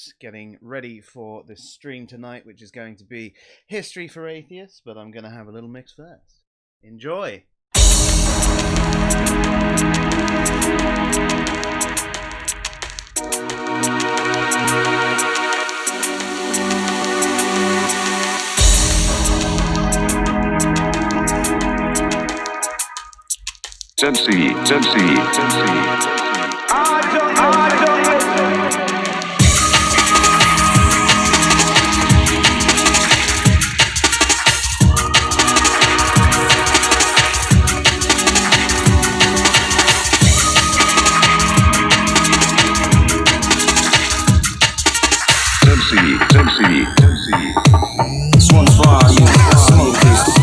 mix, getting ready for this stream tonight, which is going to be History for Atheists, but I'm going to have a little mix first. Enjoy! SciPhi. This one's for you. Smoke this.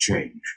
change.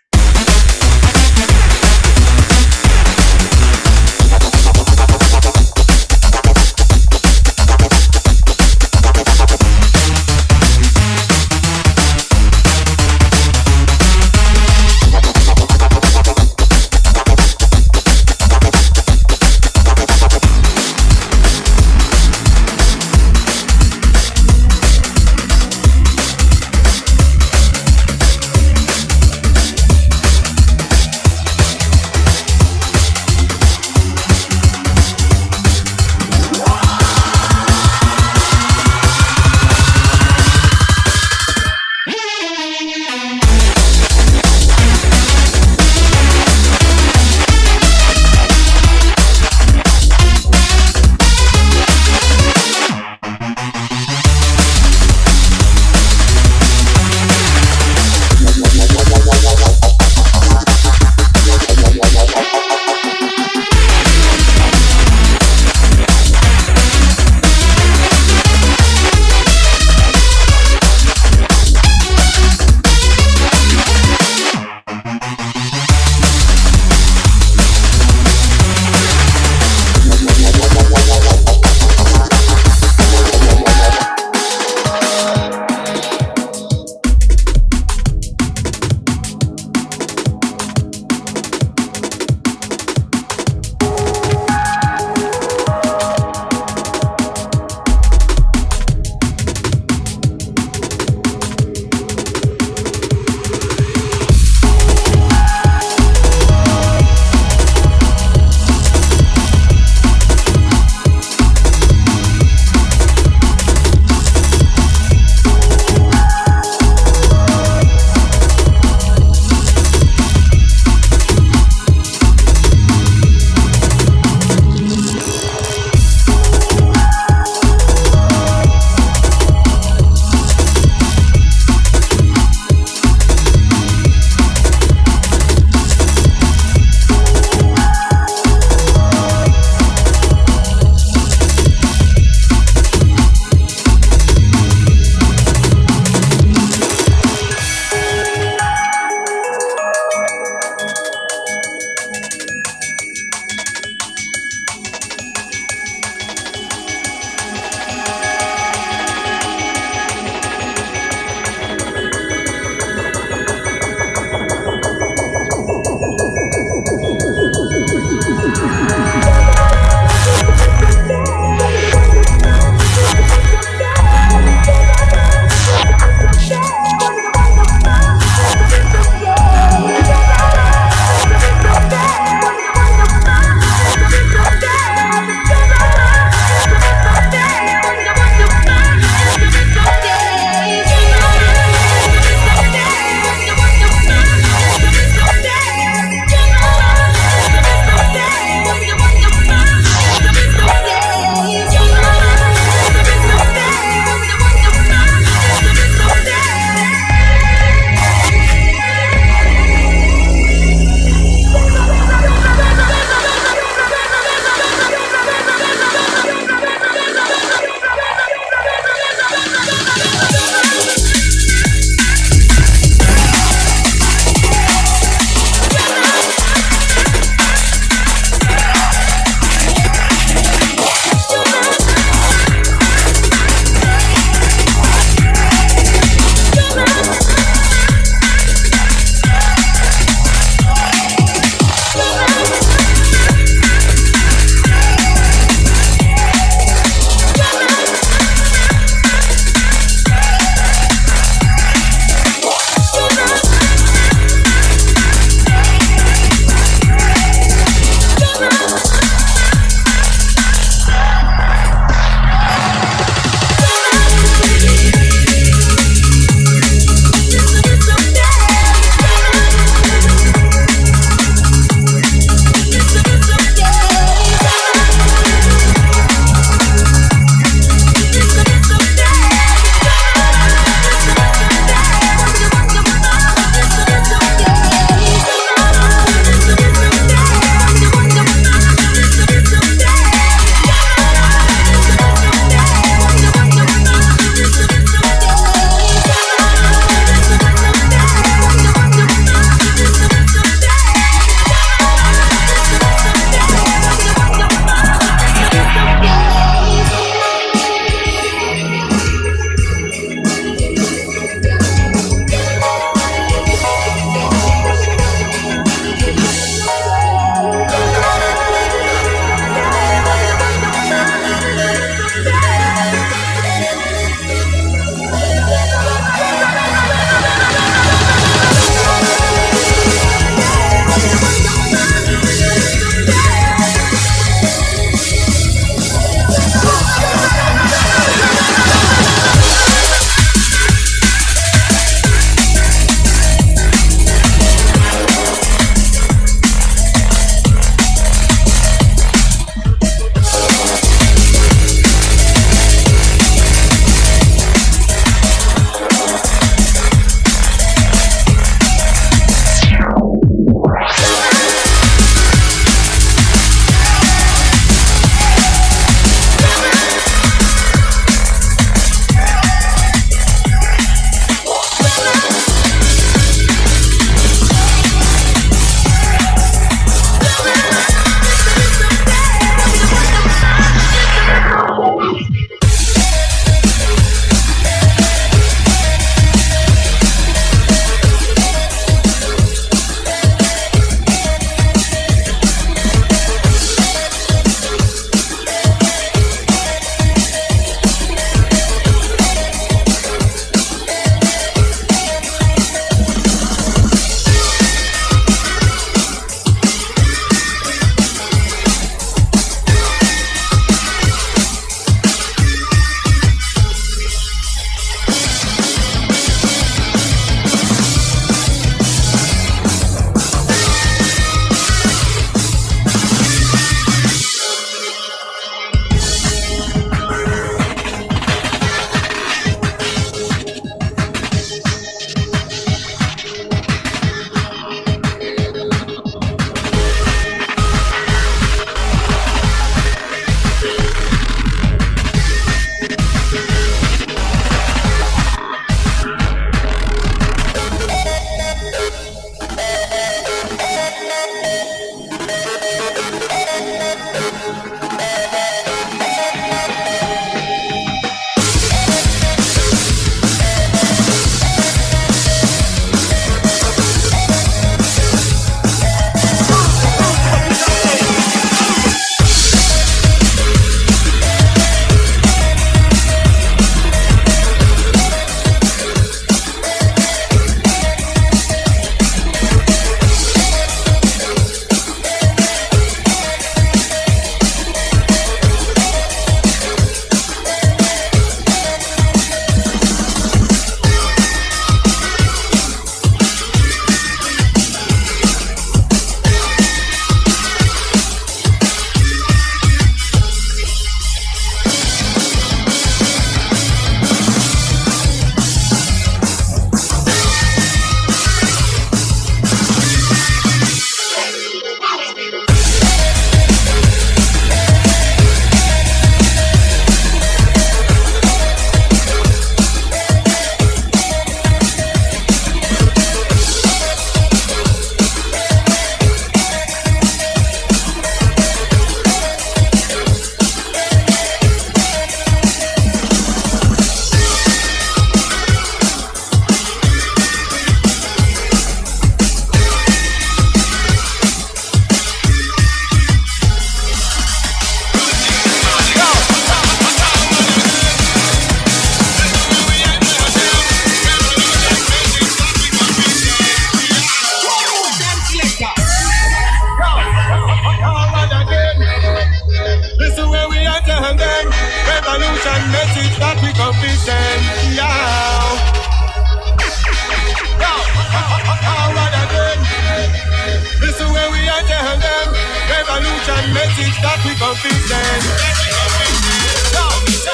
business.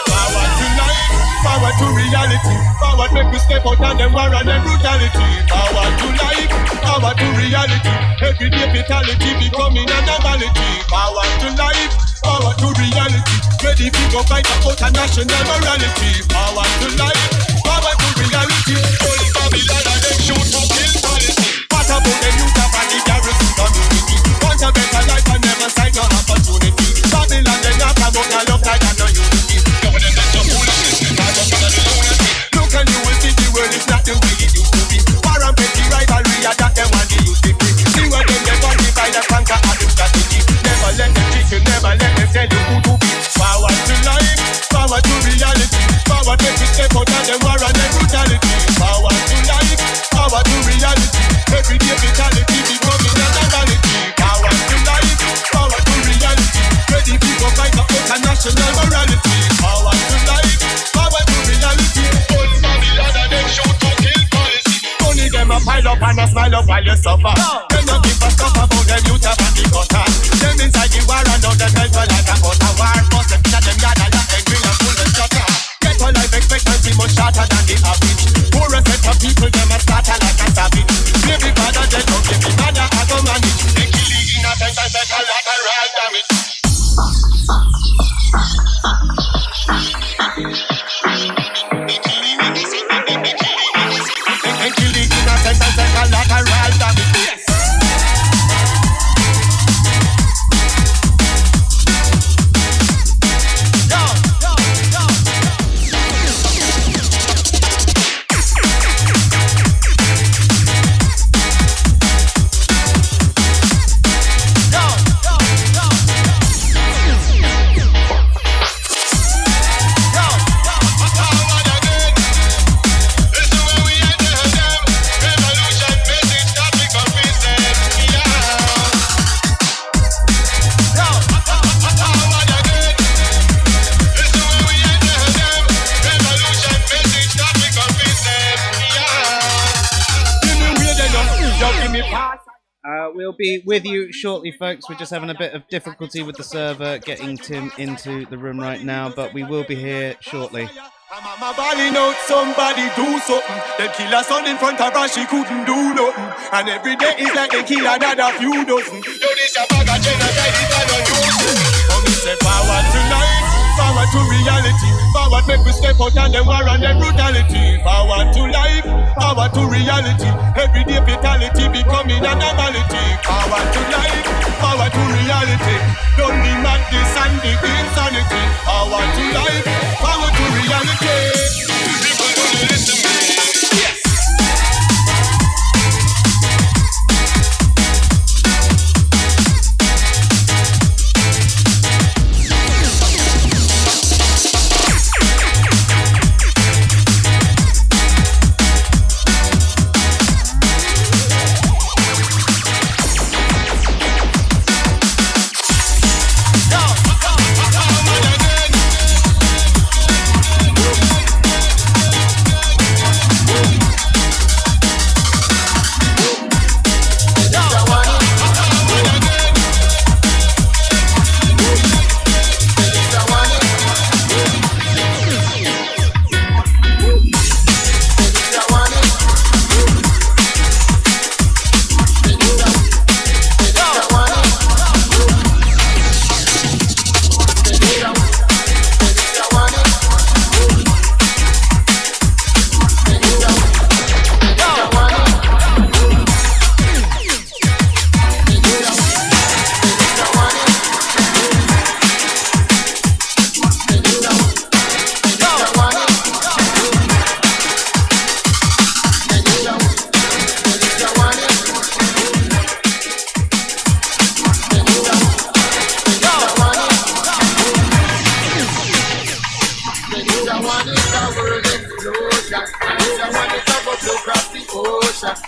Forward to life, forward to reality. Forward make we step out and them war and them brutality. Forward to life, forward to reality. Everyday fatality becoming a normality. Forward to life, forward to reality. Ready to go fight about a national morality. Forward to life, forward to reality. Holy Babylon and them shoot to kill policy. What about the youth of the garrison community? Want a better life and never sign no opportunity. Babylon they not about a love like no unity. Look and you will see the world is not the way it used to be. War and petty rivalry are that them one they used to be. See what them never divide and conquer a new strategy. Never let them cheat you, never let them tell you who to be. Forward to life, forward to reality. Forward make we step out of them war and them brutality. Forward to life, forward to reality. Everyday fatality becoming a normality. Forward to life, forward to reality. Ready people fight up a national morality. Forward to life, forward to reality. Holy Babylon and them shoot to kill policy. Only them a pile up and a smile up while you suffer. Them not give a stuff about them youth up and the gutter. Them inside the war and now them help like a butter. War bust them in them yard and lock them green and full of shutter. Get a life expectancy much shorter than the average. Poorest set of people them a starter like a savage. Baby father dead up, baby mother a go manage. They kill the innocent and take a lateral damage. They kill the innocent and take a lateral damage. Yes. We'll be with you shortly, folks. We're just having a bit of difficulty with the server getting Tim into the room right now, but we will be here shortly. I'm balling out, somebody do something. Them kill a son in front of her, she couldn't do nothing. And every day is like they kill another few dozen. Yo, this a bag of genocide, it's not unusual. Oh, me say forward to life, forward to reality. Forward make we step out and them war and them brutality. Forward to life, forward to reality. Everyday fatality becoming a normality. Forward to life, forward to reality. Don't be madness and the insanity. Forward to life, forward to reality. People don't listen to me. Yes.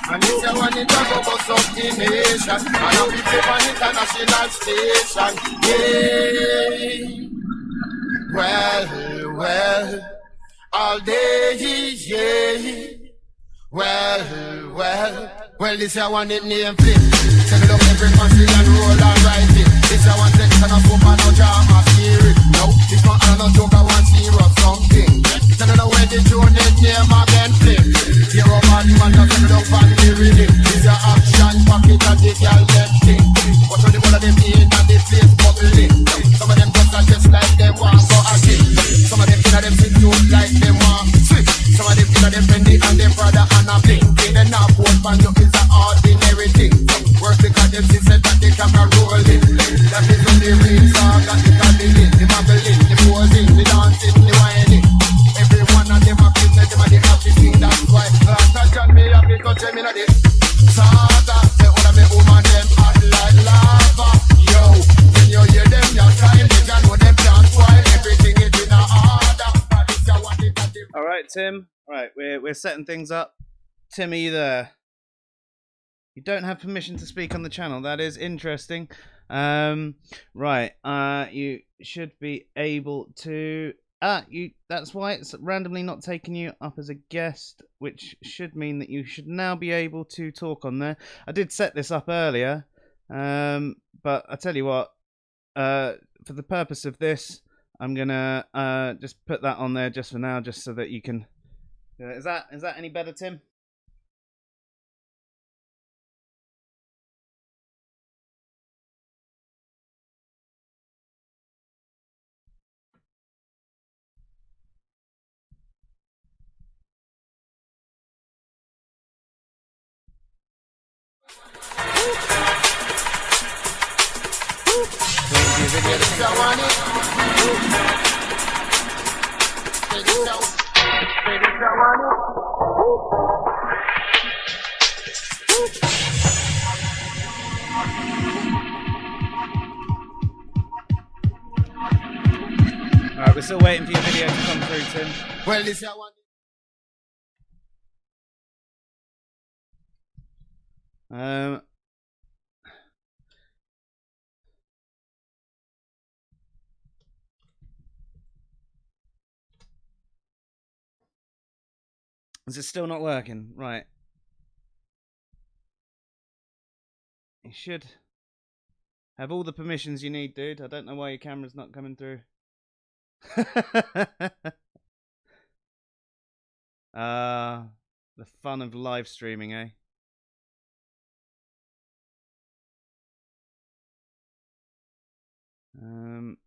And it's a one in talk about something nation. And I'll be paper international station. Yeah. Well, all day, yeah. Well, Well, this I want it name flip. Take it up every fancy and roll and write it. This I want section of football, no drama, spirit. No, this one I don't joke, I want serious something. Tell it away the tune, this name again flip. Zero man, man, just take it up and the rhythm. This your action, pocket and the girl left thing. Watch how the one of them in and the place bubbling. Some of them just like they want go again. Some of them inna them sit too like they want switch. Some of them inna them Fendi and them Prada and a bling. They not both pan you is a ordinary thing. Work because them see said that the camera rolling. That is when the real song got the cuddling, the muggling, the posing, the dancing, the whining. Every one of them a business, them a the happy thing. That's why last night John me happy to tell me that the saga. Say all of me woman them hot like lava. Yo, when you hear them, you time they can know them can't spoil everything is in a order. All right, Tim. All right, we're setting things up. Tim, are you there? You don't have permission to speak on the channel. That is interesting. Right. You should be able to. That's why it's randomly not taking you up as a guest, which should mean that you should now be able to talk on there. I did set this up earlier, but I tell you what. For the purpose of this, I'm gonna just put that on there just for now, just so that you can. Is that any better, Tim? Alright, we're still waiting for your video to come through, Tim. Well, this I want. Is it still not working? Right. You should have all the permissions you need, dude. I don't know why your camera's not coming through. The fun of live streaming, eh?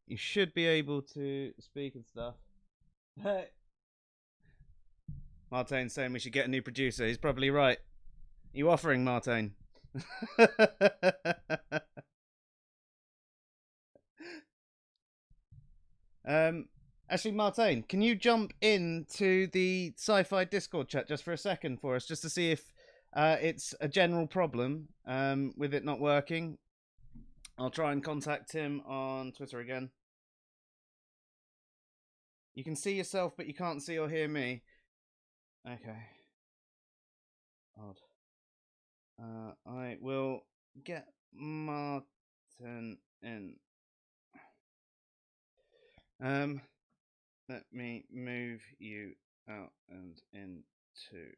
You should be able to speak and stuff. Martin's saying we should get a new producer. He's probably right. Are you offering, Martin? Actually, Martin, can you jump into the SciPhi Discord chat just for a second for us, just to see if it's a general problem with it not working? I'll try and contact him on Twitter again. You can see yourself, but you can't see or hear me. Okay. Odd. I will get Martin in. Let me move you out and into.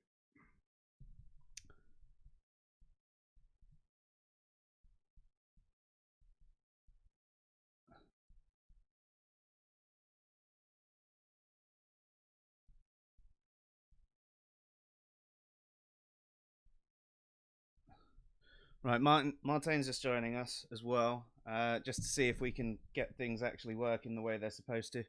Right, Martin's just joining us as well, just to see if we can get things actually working the way they're supposed to.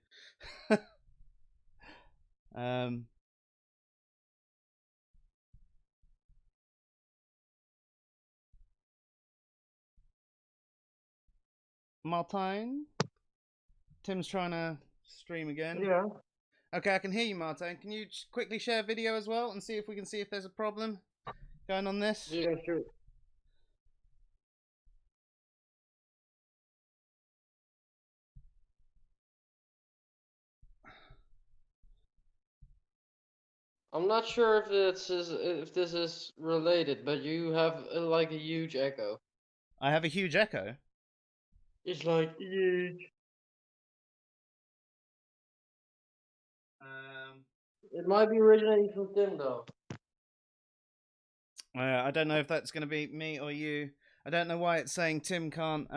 Martin? Tim's trying to stream again. Yeah. Okay, I can hear you, Martin. Can you quickly share video as well and see if we can see if there's a problem going on this? Yeah, sure. I'm not sure if this is related, but you have like a huge echo. I have a huge echo. It's like huge. It might be originating from Tim though. I don't know if that's going to be me or you. I don't know why it's saying Tim can't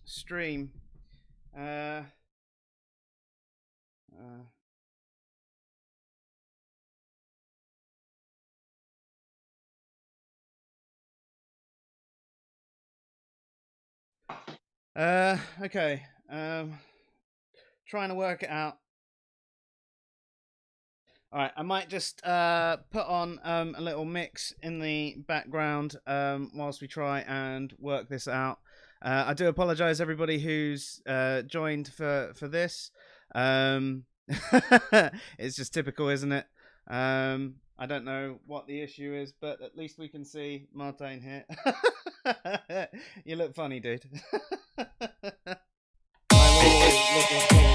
stream. Uh, okay. Trying to work it out. All right, I might just put on a little mix in the background whilst we try and work this out. I do apologise, everybody who's joined for this. It's just typical, isn't it? I don't know what the issue is, but at least we can see Martin here. You look funny, dude. I'm always looking funny.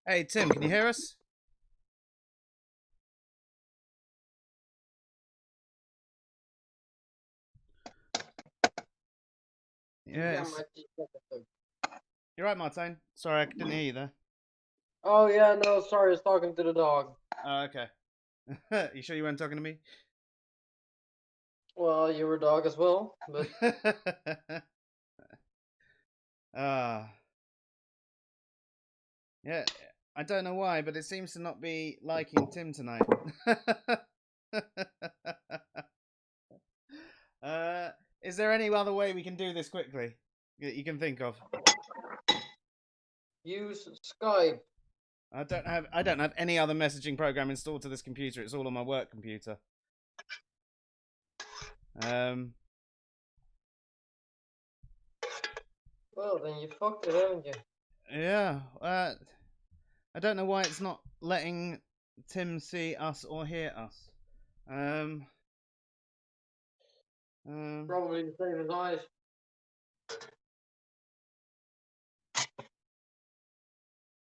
Hey, Tim, can you hear us? Yes. You're right, Martin. Sorry, I didn't hear you there. Oh yeah, no, sorry, I was talking to the dog. Oh, okay. You sure you weren't talking to me? Well, you were a dog as well, but Yeah, I don't know why, but it seems to not be liking Tim tonight. Is there any other way we can do this quickly that you can think of? use Skype. I don't have any other messaging program installed to this computer. It's all on my work computer. Well, then you fucked it, haven't you? Yeah. I don't know why it's not letting Tim see us or hear us. Probably the same as eyes.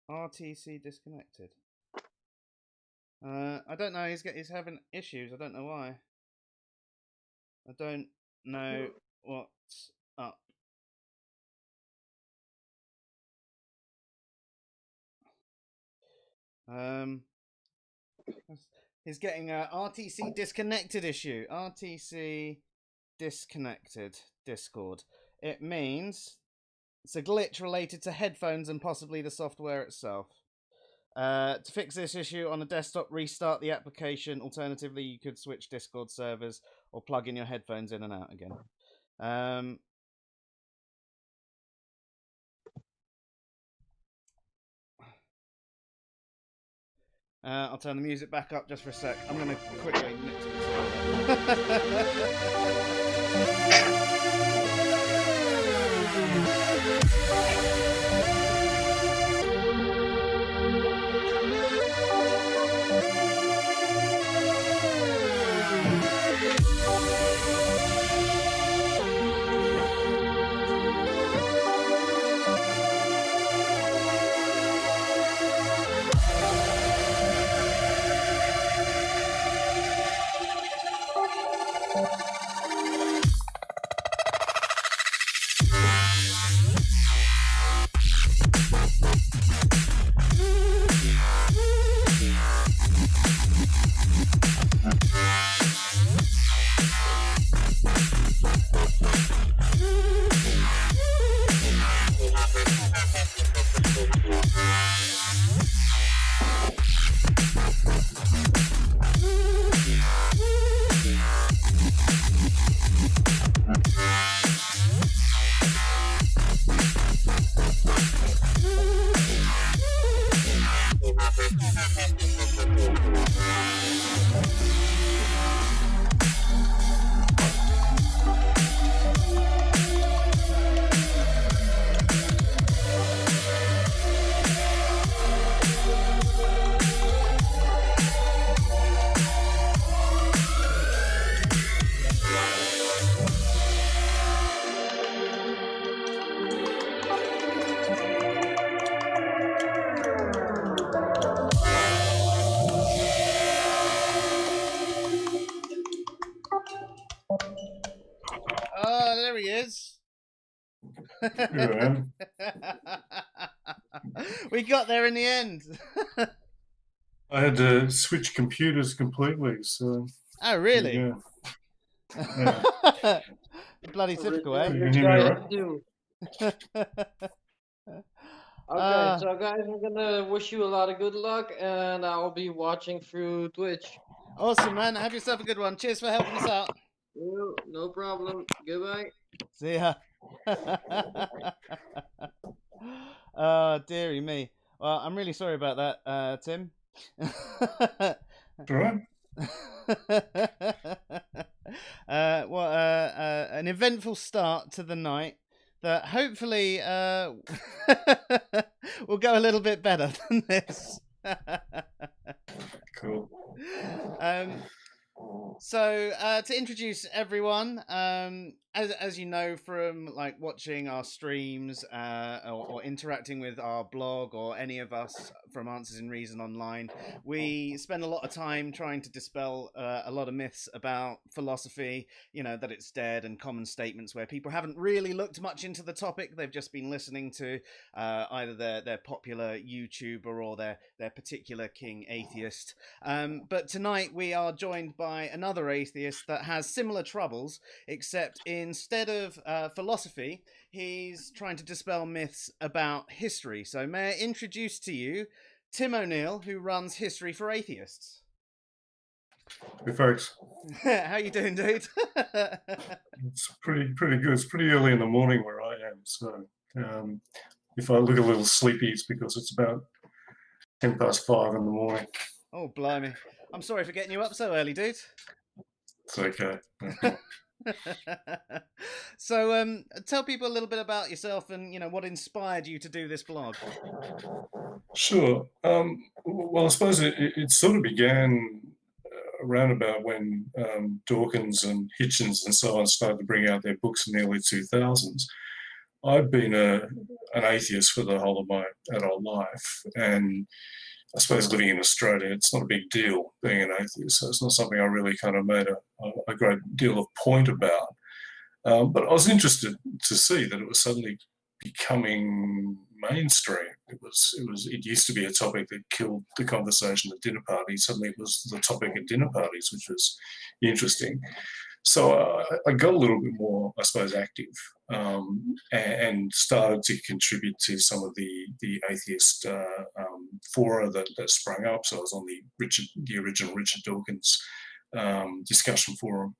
RTC disconnected. I don't know. He's having issues. I don't know why. I don't know what's up. He's getting a RTC disconnected issue. RTC disconnected Discord. It means It's a glitch related to headphones and possibly the software itself. To fix this issue on a desktop, restart the application. Alternatively, you could switch Discord servers or plug in your headphones in and out again. I'll turn the music back up just for a sec. I'm going to quickly nip to the Oh, there he is. Yeah. We got there in the end. I had to switch computers completely, so Oh, really? yeah. Bloody typical, eh? You Rich can guy hear me, had to do. Okay, so guys, I'm gonna wish you a lot of good luck, and I'll be watching through Twitch. Awesome, man. Have yourself a good one. Cheers for helping us out. No problem. Goodbye. See ya. Oh, dearie me. Well, I'm really sorry about that, Tim. It's all right. An eventful start to the night that hopefully will go a little bit better than this. Cool. So to introduce everyone, as you know from like watching our streams or interacting with our blog or any of us from Answers in Reason online, we spend a lot of time trying to dispel a lot of myths about philosophy, you know, that it's dead, and common statements where people haven't really looked much into the topic. They've just been listening to either their popular YouTuber or their particular king atheist. But tonight we are joined by another atheist that has similar troubles, except instead of philosophy, he's trying to dispel myths about history. So may I introduce to you Tim O'Neill, who runs History for Atheists. Hey, folks. How you doing, dude? It's pretty good. It's pretty early in the morning where I am, so if I look a little sleepy, it's because it's about 5:10 in the morning. Oh, blimey. I'm sorry for getting you up so early, dude. It's okay. So, tell people a little bit about yourself and, you know, what inspired you to do this blog. Sure. Well, I suppose it sort of began around about when Dawkins and Hitchens and so on started to bring out their books in the early 2000s. I've been an atheist for the whole of my adult life, and I suppose living in Australia, it's not a big deal being an atheist, so it's not something I really kind of made a great deal of point about. But I was interested to see that it was suddenly becoming mainstream. It used to be a topic that killed the conversation at dinner parties. Suddenly it was the topic at dinner parties, which was interesting. So I got a little bit more, I suppose, active, and started to contribute to some of the atheist fora that sprang up. So I was on the original Richard Dawkins discussion forum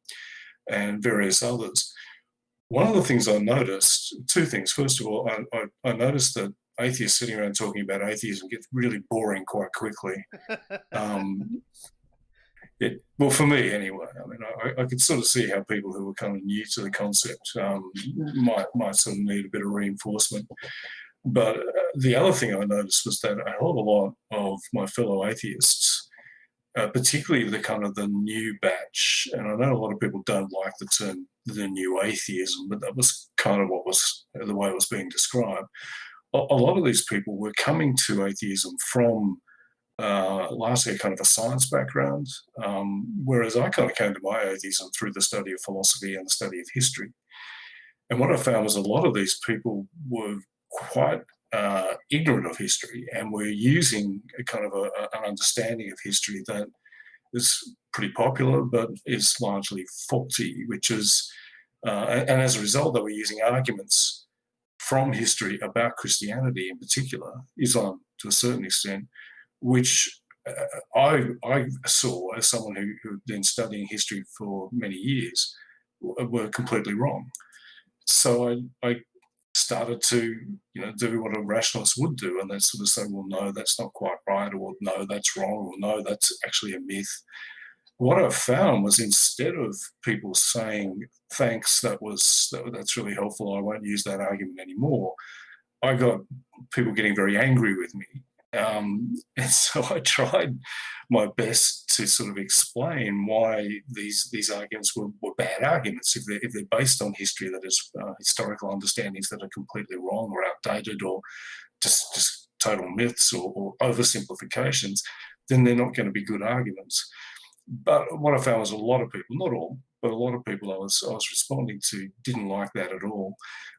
and various others. One of the things I noticed, two things. First of all, I noticed that atheists sitting around talking about atheism gets really boring quite quickly. Well, for me anyway. I mean, I could sort of see how people who were kind of new to the concept might sort of need a bit of reinforcement. But the other thing I noticed was that a hell of a lot of my fellow atheists, particularly the kind of the new batch, and I know a lot of people don't like the term the new atheism, but that was kind of what was the way it was being described. A lot of these people were coming to atheism from largely kind of a science background, whereas I kind of came to my atheism through the study of philosophy and the study of history. And what I found was a lot of these people were quite ignorant of history and were using a kind of an understanding of history that is pretty popular but is largely faulty, which is, and as a result, they were using arguments from history about Christianity in particular, Islam to a certain extent, which I saw as someone who'd been studying history for many years were completely wrong. So I started to do what a rationalist would do, and then sort of say, well, no, that's not quite right, or no, that's wrong, or no, that's actually a myth. What I found was instead of people saying, thanks, that's really helpful, I won't use that argument anymore, I got people getting very angry with me. And so I tried my best to sort of explain why these arguments were bad arguments. If they're based on history that is historical understandings that are completely wrong or outdated or just total myths or oversimplifications, then they're not going to be good arguments. But what I found was a lot of people, not all, but a lot of people I was responding to didn't like that at all.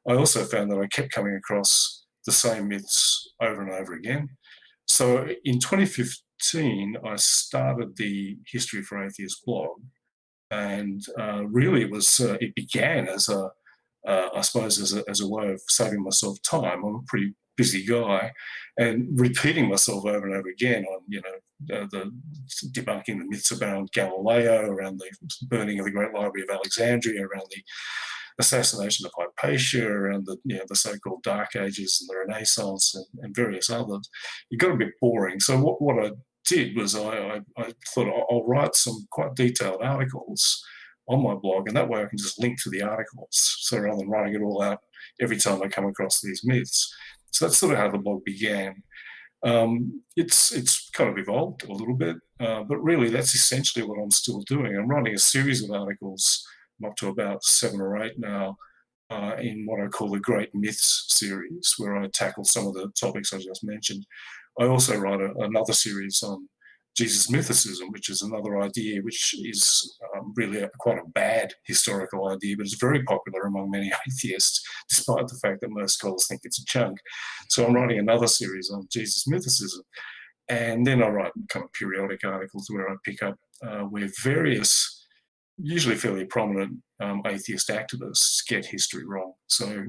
I also found that I kept coming across the same myths over and over again. So in 2015, I started the History for Atheists blog, and really it began as I suppose as a way of saving myself time. I'm a pretty busy guy, and repeating myself over and over again on the debunking the myths around Galileo, around the burning of the Great Library of Alexandria, around the assassination of Hypatia, around the so-called Dark Ages and the Renaissance and various others. It got a bit boring. So what I did was I thought I'll write some quite detailed articles on my blog, and that way I can just link to the articles. So rather than writing it all out every time I come across these myths. So that's sort of how the blog began. It's kind of evolved a little bit, but really that's essentially what I'm still doing. I'm writing a series of articles. I'm up to about 7 or 8 now in what I call the Great Myths series, where I tackle some of the topics I just mentioned. I also write another series on Jesus mythicism, which is another idea which is really quite a bad historical idea, but it's very popular among many atheists, despite the fact that most scholars think it's a chunk. So I'm writing another series on Jesus mythicism. And then I write kind of periodic articles where I pick up where various, usually fairly prominent atheist activists get history wrong. So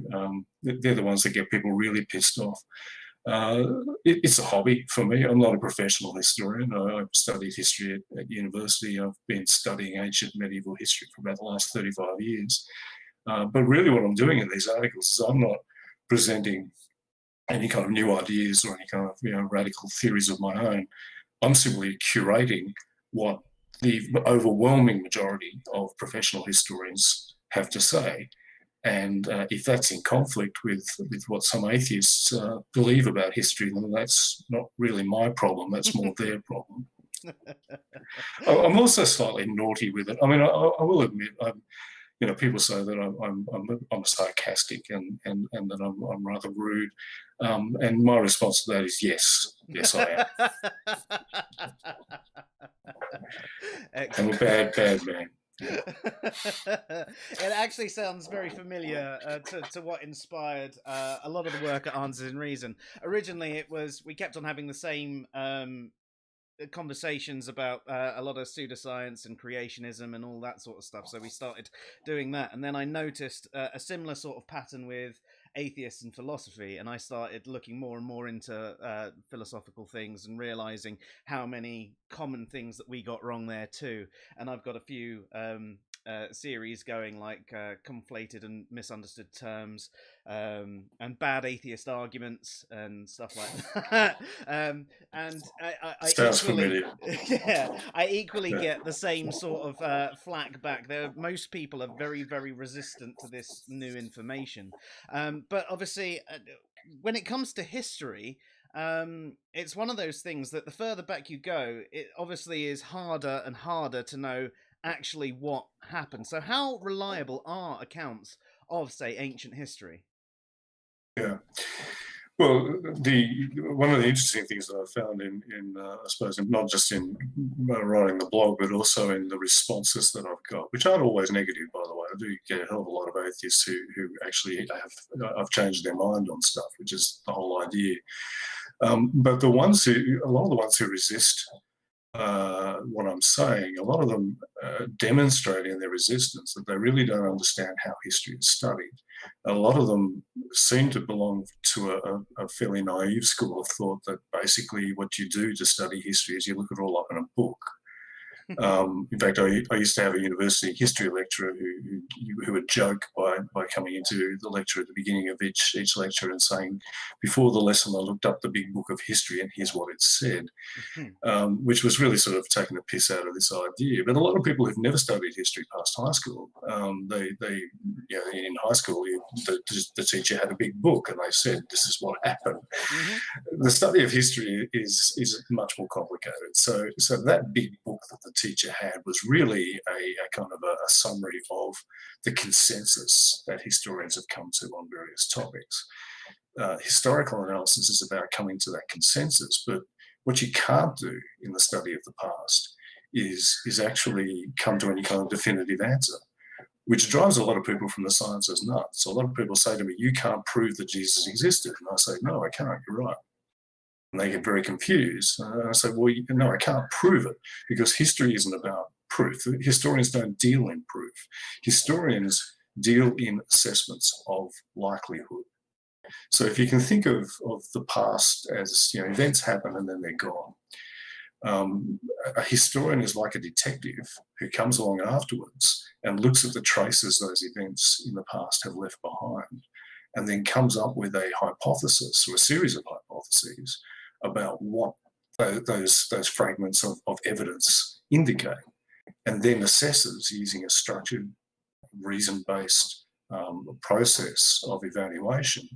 they're the ones that get people really pissed off. It's a hobby for me. I'm not a professional historian. I've studied history at university. I've been studying ancient medieval history for about the last 35 years. But really what I'm doing in these articles is I'm not presenting any kind of new ideas or any kind of radical theories of my own. I'm simply curating what the overwhelming majority of professional historians have to say. And if that's in conflict with what some atheists believe about history, then that's not really my problem. That's more their problem. I'm also slightly naughty with it. I mean, I will admit, people say that I'm sarcastic and that I'm rather rude. And my response to that is yes, I am. I'm a bad man. It actually sounds very familiar to what inspired a lot of the work at Answers in Reason. Originally, it was we kept on having the same conversations about a lot of pseudoscience and creationism and all that sort of stuff. So we started doing that, and then I noticed a similar sort of pattern with atheists and philosophy, and I started looking more and more into philosophical things and realizing how many common things that we got wrong there too. And I've got a few series going, like conflated and misunderstood terms, and bad atheist arguments and stuff like that. And I Sounds equally, familiar. yeah, I equally Yeah. get the same sort of flack back. Most people are very, very resistant to this new information, but obviously, when it comes to history, it's one of those things that the further back you go, it obviously is harder and harder to know actually what happened. So, how reliable are accounts of, say, ancient history? Yeah. Well, the one of the interesting things that I found I suppose, not just in writing the blog, but also in the responses that I've got, which aren't always negative, by the way. I do get a hell of a lot of atheists who actually I've changed their mind on stuff, which is the whole idea. But a lot of the ones who resist what I'm saying, a lot of them demonstrate in their resistance that they really don't understand how history is studied. A lot of them seem to belong to a fairly naive school of thought that basically what you do to study history is you look it all up in a book. In fact, I used to have a university history lecturer who would joke by coming into the lecture at the beginning of each lecture and saying, before the lesson, I looked up the big book of history and here's what it said. Which was really sort of taking a piss out of this idea. But a lot of people who've never studied history past high school, in high school, the teacher had a big book and they said, this is what happened. The study of history is much more complicated. So that big book that the teacher had was really a kind of a summary of the consensus that historians have come to on various topics. Historical analysis is about coming to that consensus, but what you can't do in the study of the past is actually come to any kind of definitive answer, which drives a lot of people from the sciences nuts. So a lot of people say to me, you can't prove that Jesus existed. And I say, no, I can't, you're right. And they get very confused. And I say, well, no, I can't prove it because history isn't about proof. Historians don't deal in proof. Historians deal in assessments of likelihood. So if you can think of the past as, events happen and then they're gone. A historian is like a detective who comes along afterwards and looks at the traces those events in the past have left behind, and then comes up with a hypothesis or a series of hypotheses about what those fragments of evidence indicate, and then assesses using a structured, reason-based process of evaluation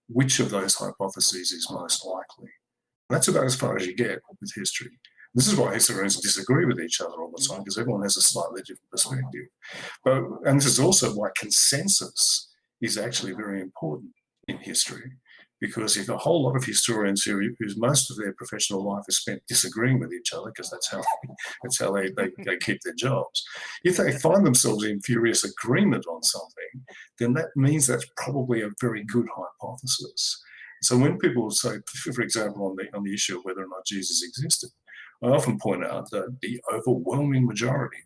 which of those hypotheses is most likely. That's about as far as you get with history. This is why historians disagree with each other all the time, because everyone has a slightly different perspective. And this is also why consensus is actually very important in history, because if a whole lot of historians whose most of their professional life is spent disagreeing with each other, because that's how they keep their jobs, if they find themselves in furious agreement on something, then that means that's probably a very good hypothesis. So when people say, for example, on the issue of whether or not Jesus existed, I often point out that the overwhelming majority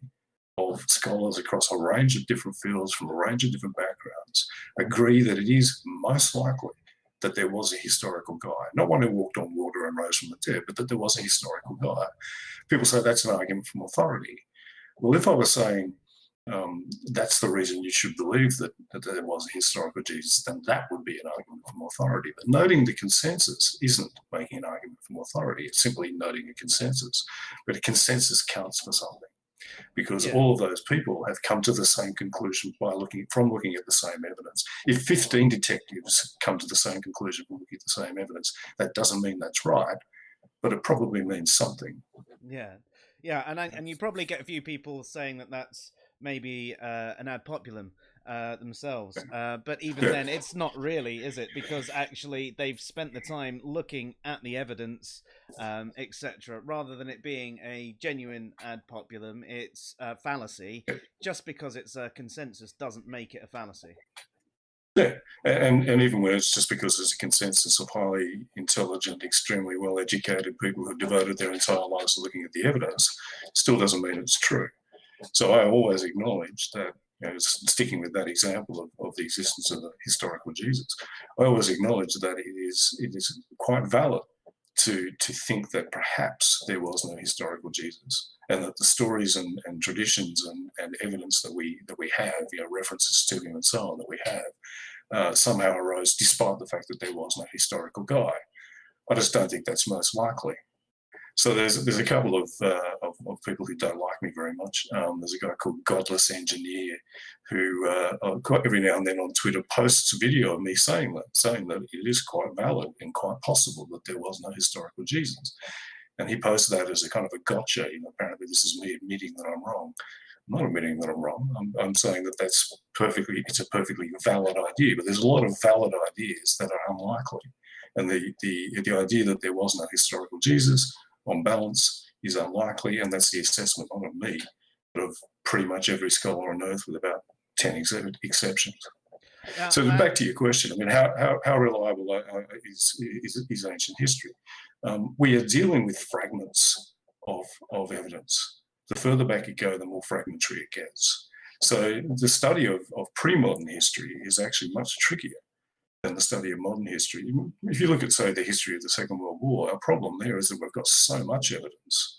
of scholars across a range of different fields from a range of different backgrounds agree that it is most likely that there was a historical guy, not one who walked on water and rose from the dead, but that there was a historical guy. People say that's an argument from authority. Well, if I was saying that's the reason you should believe that there was a historical Jesus, then that would be an argument from authority. But noting the consensus isn't making an argument from authority. It's simply noting a consensus. But a consensus counts for something, because all of those people have come to the same conclusion by looking at the same evidence. If 15 detectives come to the same conclusion from looking at the same evidence, that doesn't mean that's right, but it probably means something. Yeah, and you probably get a few people saying that that's maybe an ad populum themselves, but even then, it's not really, is it? Because actually, they've spent the time looking at the evidence, etc., rather than it being a genuine ad populum. It's a fallacy. Just because it's a consensus doesn't make it a fallacy. Yeah, and even when it's just because there's a consensus of highly intelligent, extremely well-educated people who've devoted their entire lives to looking at the evidence, still doesn't mean it's true. So I always acknowledge that, sticking with that example of the existence of the historical Jesus, I always acknowledge that it is quite valid to think that perhaps there was no historical Jesus, and that the stories and traditions and evidence that we have, references to him and so on that we have, somehow arose despite the fact that there was no historical guy. I just don't think that's most likely. So there's a couple of people who don't like me very much. There's a guy called Godless Engineer who quite every now and then on Twitter posts a video of me saying that it is quite valid and quite possible that there was no historical Jesus. And he posted that as a kind of a gotcha. Apparently this is me admitting that I'm wrong. I'm not admitting that I'm wrong. I'm saying that it's a perfectly valid idea, but there's a lot of valid ideas that are unlikely. And the idea that there was no historical Jesus, on balance, is unlikely, and that's the assessment not of me, but of pretty much every scholar on earth with about 10 exceptions. Now, So back to your question, I mean, how reliable is ancient history? We are dealing with fragments of evidence. The further back you go, the more fragmentary it gets. So the study of pre-modern history is actually much trickier than the study of modern history. If you look at, say, the history of the Second World War, our problem there is that we've got so much evidence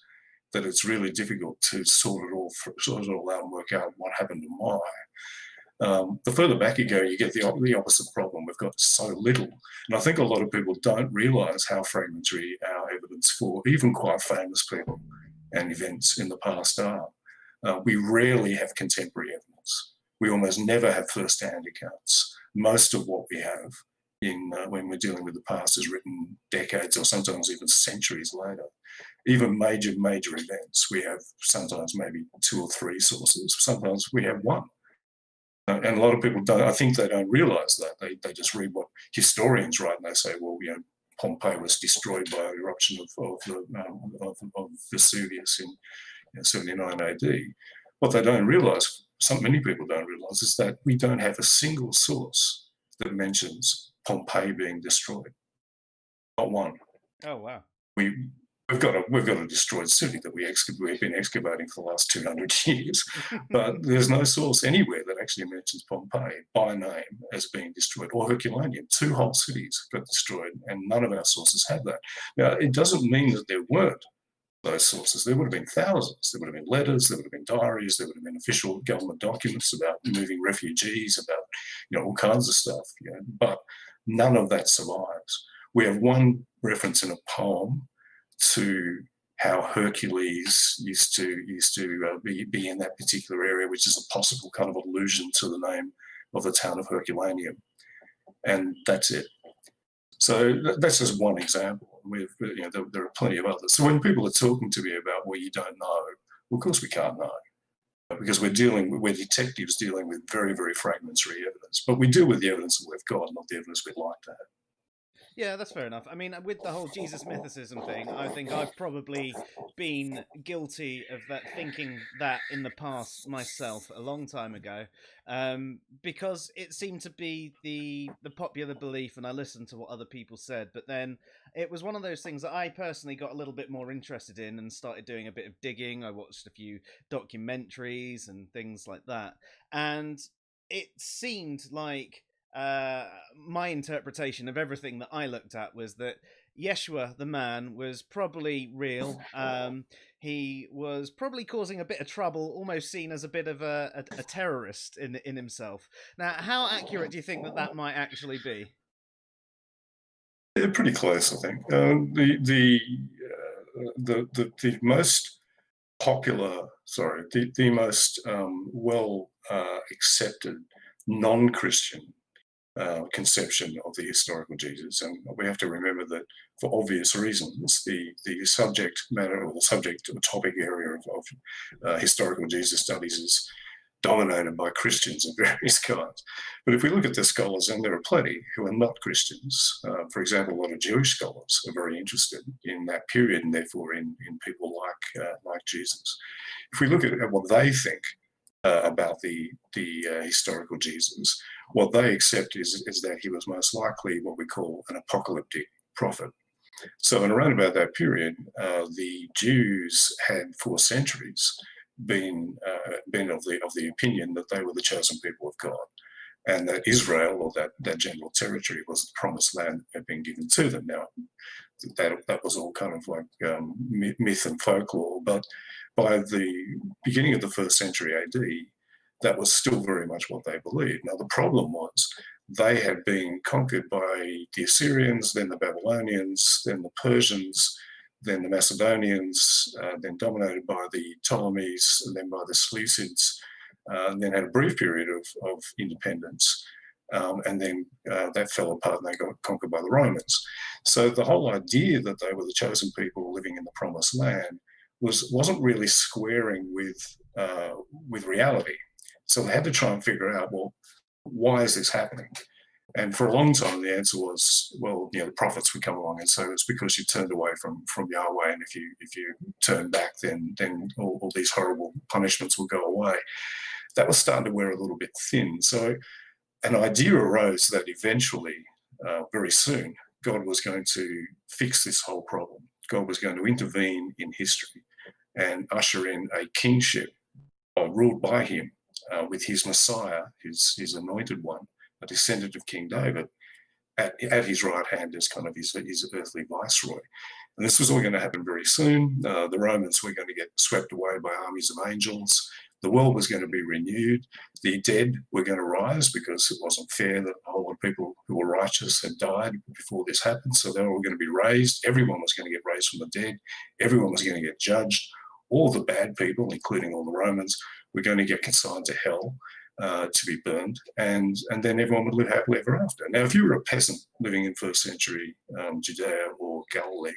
that it's really difficult to sort it all out and work out what happened and why. The further back you go, you get the opposite problem. We've got so little. And I think a lot of people don't realise how fragmentary our evidence for even quite famous people and events in the past are. We rarely have contemporary evidence. We almost never have first-hand accounts. Most of what we have when we're dealing with the past is written decades or sometimes even centuries later. Even major events, we have sometimes maybe 2 or 3 sources. Sometimes we have 1. And a lot of people don't. I think they don't realise that. They just read what historians write, and they say, well, Pompeii was destroyed by an eruption of Vesuvius in 79 AD. What they don't realise, many people don't realise, is that we don't have a single source that mentions Pompeii being destroyed. Not one. Oh wow. We've got a destroyed city that we've been excavating for the last 200 years, but there's no source anywhere that actually mentions Pompeii by name as being destroyed, or Herculaneum. 2 whole cities got destroyed, and none of our sources have that. Now, it doesn't mean that there weren't those sources. There would have been thousands. There would have been letters, there would have been diaries, there would have been official government documents about moving refugees, about all kinds of stuff. But none of that survives. We have one reference in a poem to how Hercules used to be in that particular area, which is a possible kind of allusion to the name of the town of Herculaneum, and that's it. So that's just one example. There are plenty of others. So when people are talking to me about, well, you don't know, well, of course we can't know, because we're detectives dealing with very, very fragmentary evidence. But we deal with the evidence that we've got, not the evidence we'd like to have. Yeah, that's fair enough. I mean, with the whole Jesus mythicism thing, I think I've probably been guilty of that, thinking that in the past myself a long time ago, because it seemed to be the popular belief, and I listened to what other people said. But then it was one of those things that I personally got a little bit more interested in and started doing a bit of digging. I watched a few documentaries and things like that, and it seemed like my interpretation of everything that I looked at was that Yeshua, the man, was probably real. He was probably causing a bit of trouble, almost seen as a bit of a terrorist in himself. Now, how accurate do you think that might actually be? Yeah, pretty close, I think. The most popular, the most well accepted non-Christian conception of the historical Jesus, and we have to remember that for obvious reasons, the subject matter or the subject or topic area of historical Jesus studies is dominated by Christians of various kinds. But if we look at the scholars, and there are plenty who are not Christians, for example, a lot of Jewish scholars are very interested in that period and therefore in people like Jesus. If we look at what they think about the historical Jesus, What they accept is that he was most likely what we call an apocalyptic prophet. So in around about that period, the Jews had for centuries been of the opinion that they were the chosen people of God, and that Israel, or that general territory, was the promised land that had been given to them. Now, that was all kind of like myth and folklore, but by the beginning of the 1st century AD, that was still very much what they believed. Now, the problem was they had been conquered by the Assyrians, then the Babylonians, then the Persians, then the Macedonians, then dominated by the Ptolemies, and then by the Seleucids, and then had a brief period of independence. And then that fell apart and they got conquered by the Romans. So the whole idea that they were the chosen people living in the promised land wasn't really squaring with reality. So they had to try and figure out, well, why is this happening? And for a long time, the answer was, well, the prophets would come along and say it's because you turned away from Yahweh, and if you turn back, then all these horrible punishments will go away. That was starting to wear a little bit thin. So an idea arose that eventually, very soon, God was going to fix this whole problem. God was going to intervene in history and usher in a kingship ruled by him with his Messiah, his anointed one, a descendant of King David, at his right hand as kind of his earthly viceroy. And this was all going to happen very soon. The Romans were going to get swept away by armies of angels. The world was going to be renewed. The dead were going to rise, because it wasn't fair that a whole lot of people who were righteous had died before this happened. So they were all going to be raised. Everyone was going to get raised from the dead. Everyone was going to get judged. All the bad people, including all the Romans, were going to get consigned to hell to be burned. And then everyone would live happily ever after. Now, if you were a peasant living in 1st century Judea or Galilee,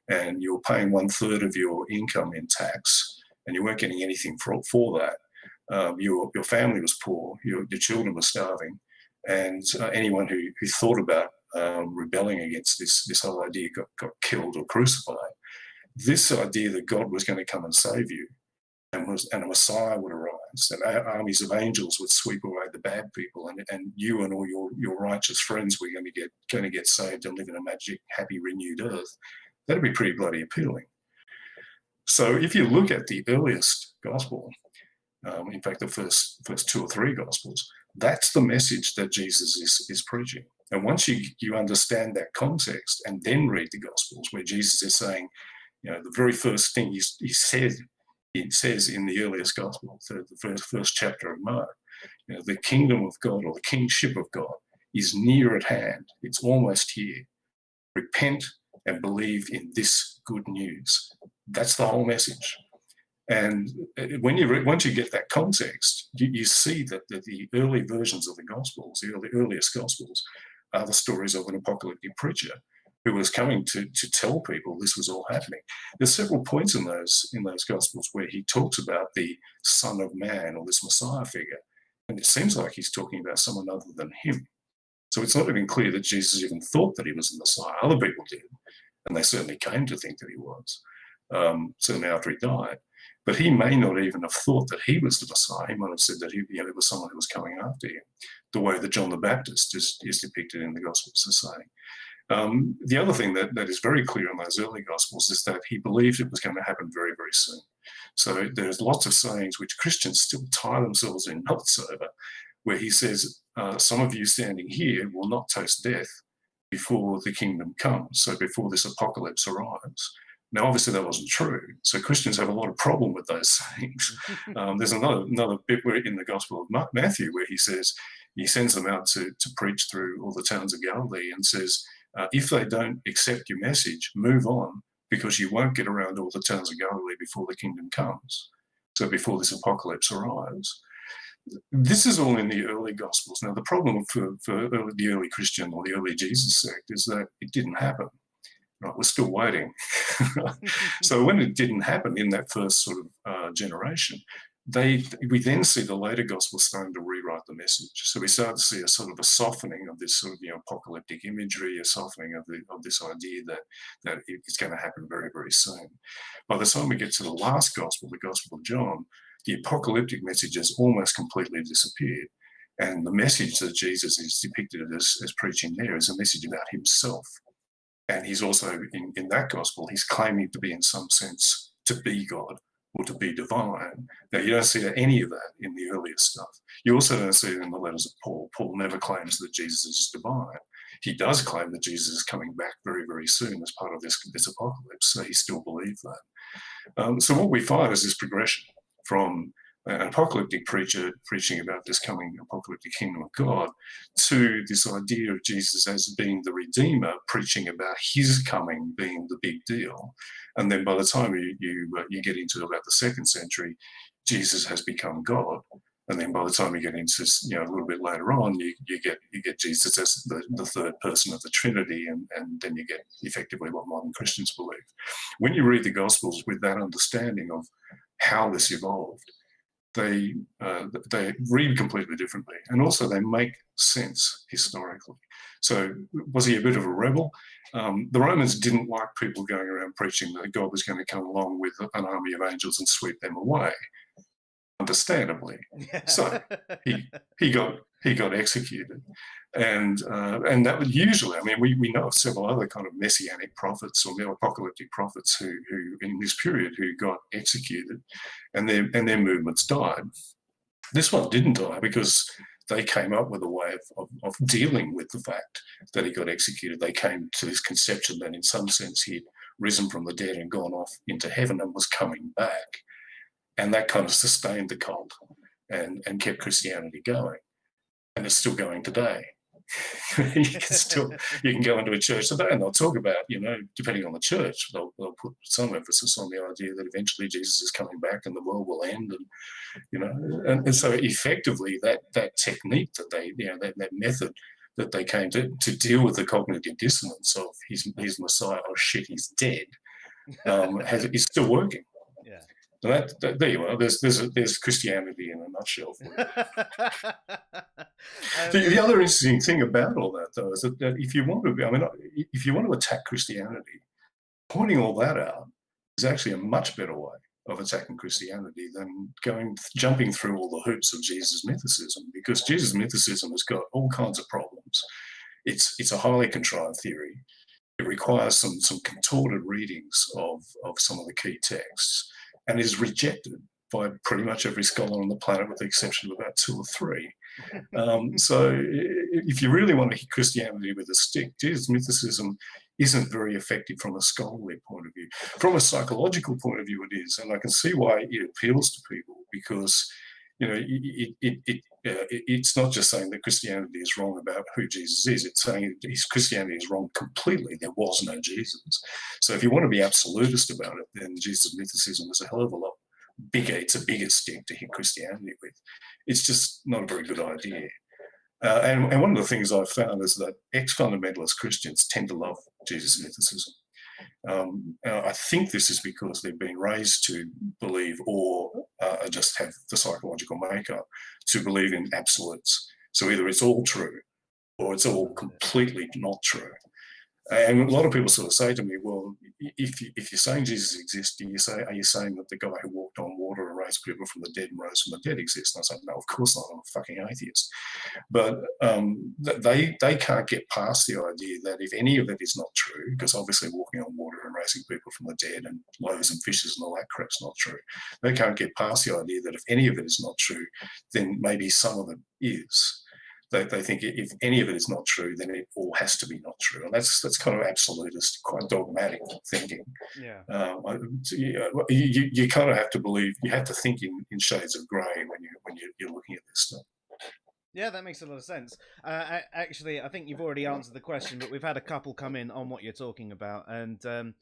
and you were paying 1/3 of your income in tax, and you weren't getting anything for that, your family was poor, your children were starving, and anyone who thought about rebelling against this whole idea got killed or crucified. This idea that God was going to come and save you, and a Messiah would arise, and armies of angels would sweep away the bad people, and you and all your righteous friends were going to get saved and live in a magic, happy, renewed earth. That'd be pretty bloody appealing. So if you look at the earliest gospel, in fact, the first 2 or 3 gospels, that's the message that Jesus is preaching. And once you understand that context and then read the gospels, where Jesus is saying, the very first thing he says in the earliest gospel, the first chapter of Mark, the kingdom of God, or the kingship of God, is near at hand. It's almost here. Repent and believe in this good news. That's the whole message. And once you get that context, you see that the early versions of the Gospels, the earliest Gospels, are the stories of an apocalyptic preacher who was coming to tell people this was all happening. There's several points in those Gospels where he talks about the Son of Man, or this Messiah figure, and it seems like he's talking about someone other than him. So it's not even clear that Jesus even thought that he was the Messiah. Other people did, and they certainly came to think that he was, certainly after he died. But he may not even have thought that he was the Messiah. He might have said that it was someone who was coming after him, the way that John the Baptist is depicted in the Gospels as saying. The other thing that is very clear in those early Gospels is that he believed it was going to happen very, very soon. So there's lots of sayings which Christians still tie themselves in knots over, where he says, some of you standing here will not taste death before the kingdom comes, so before this apocalypse arrives. Now, obviously, that wasn't true. So Christians have a lot of problem with those sayings. There's another bit where in the Gospel of Matthew where he says, he sends them out to preach through all the towns of Galilee, and says, if they don't accept your message, move on, because you won't get around all the towns of Galilee before the kingdom comes. So before this apocalypse arrives. This is all in the early Gospels. Now, the problem for the early Christian or the early Jesus sect is that it didn't happen. Right, we're still waiting. So when it didn't happen in that first sort of generation, we then see the later Gospels starting to rewrite the message. So we start to see a sort of a softening of this sort of apocalyptic imagery, a softening of this idea that it's going to happen very, very soon. By the time we get to the last Gospel, the Gospel of John, the apocalyptic message has almost completely disappeared. And the message that Jesus is depicted as preaching there is a message about himself. And he's also, in that gospel, he's claiming to be, in some sense, to be God or to be divine. Now, you don't see any of that in the earlier stuff. You also don't see it in the letters of Paul. Paul never claims that Jesus is divine. He does claim that Jesus is coming back very, very soon as part of this apocalypse, so he still believes that. So what we find is this progression from an apocalyptic preacher preaching about this coming apocalyptic kingdom of God to this idea of Jesus as being the Redeemer, preaching about his coming being the big deal. And then by the time you get into about the 2nd century, Jesus has become God. And then by the time you get into a little bit later on, you get Jesus as the third person of the Trinity, and then you get effectively what modern Christians believe. When you read the Gospels with that understanding of how this evolved, they read completely differently, and also they make sense historically. So was he a bit of a rebel? The Romans didn't like people going around preaching that God was going to come along with an army of angels and sweep them away, understandably. Yeah. So he got executed, and that would usually, I mean, we know of several other kind of messianic prophets or apocalyptic prophets who in this period who got executed, and their movements died. This one didn't die because they came up with a way of dealing with the fact that he got executed. They came to this conception that in some sense he'd risen from the dead and gone off into heaven and was coming back. And that kind of sustained the cult and kept Christianity going. And it's still going today. You can go into a church today and they'll talk about, depending on the church, they'll put some emphasis on the idea that eventually Jesus is coming back and the world will end. And so effectively that technique that that method that they came to deal with the cognitive dissonance of he's Messiah, oh shit, he's dead, is still working. Yeah. So there you are. There's Christianity in a nutshell for you. The other interesting thing about all that, though, is that if you want to attack Christianity, pointing all that out is actually a much better way of attacking Christianity than jumping through all the hoops of Jesus' mythicism, because Jesus' mythicism has got all kinds of problems. It's a highly contrived theory. It requires some contorted readings of some of the key texts, and is rejected by pretty much every scholar on the planet, with the exception of about 2 or 3. So if you really want to hit Christianity with a stick, Jesus' mythicism isn't very effective from a scholarly point of view. From a psychological point of view, it is, and I can see why it appeals to people, because it's not just saying that Christianity is wrong about who Jesus is, it's saying Christianity is wrong completely. There was no Jesus. So if you want to be absolutist about it, then Jesus' mythicism is a hell of a lot bigger. It's a bigger stick to hit Christianity with. It's just not a very good idea. And one of the things I've found is that ex-fundamentalist Christians tend to love Jesus' mythicism. I think this is because they've been raised to believe, or just have the psychological makeup to believe in absolutes. So either it's all true or it's all completely not true. And a lot of people sort of say to me, well, if you're saying Jesus exists, are you saying that the guy who walked on water and raised people from the dead and rose from the dead exists? And I say, no, of course not. I'm a fucking atheist. But they can't get past the idea that if any of it is not true, because obviously walking on water and raising people from the dead and loaves and fishes and all that crap's not true. They can't get past the idea that if any of it is not true, then maybe some of it is. They think if any of it is not true, then it all has to be not true, and that's kind of absolutist, quite dogmatic thinking. Yeah. You kind of have to believe. You have to think in shades of grey when you're looking at this stuff. Yeah, that makes a lot of sense. Actually, I think you've already answered the question, but we've had a couple come in on what you're talking about, and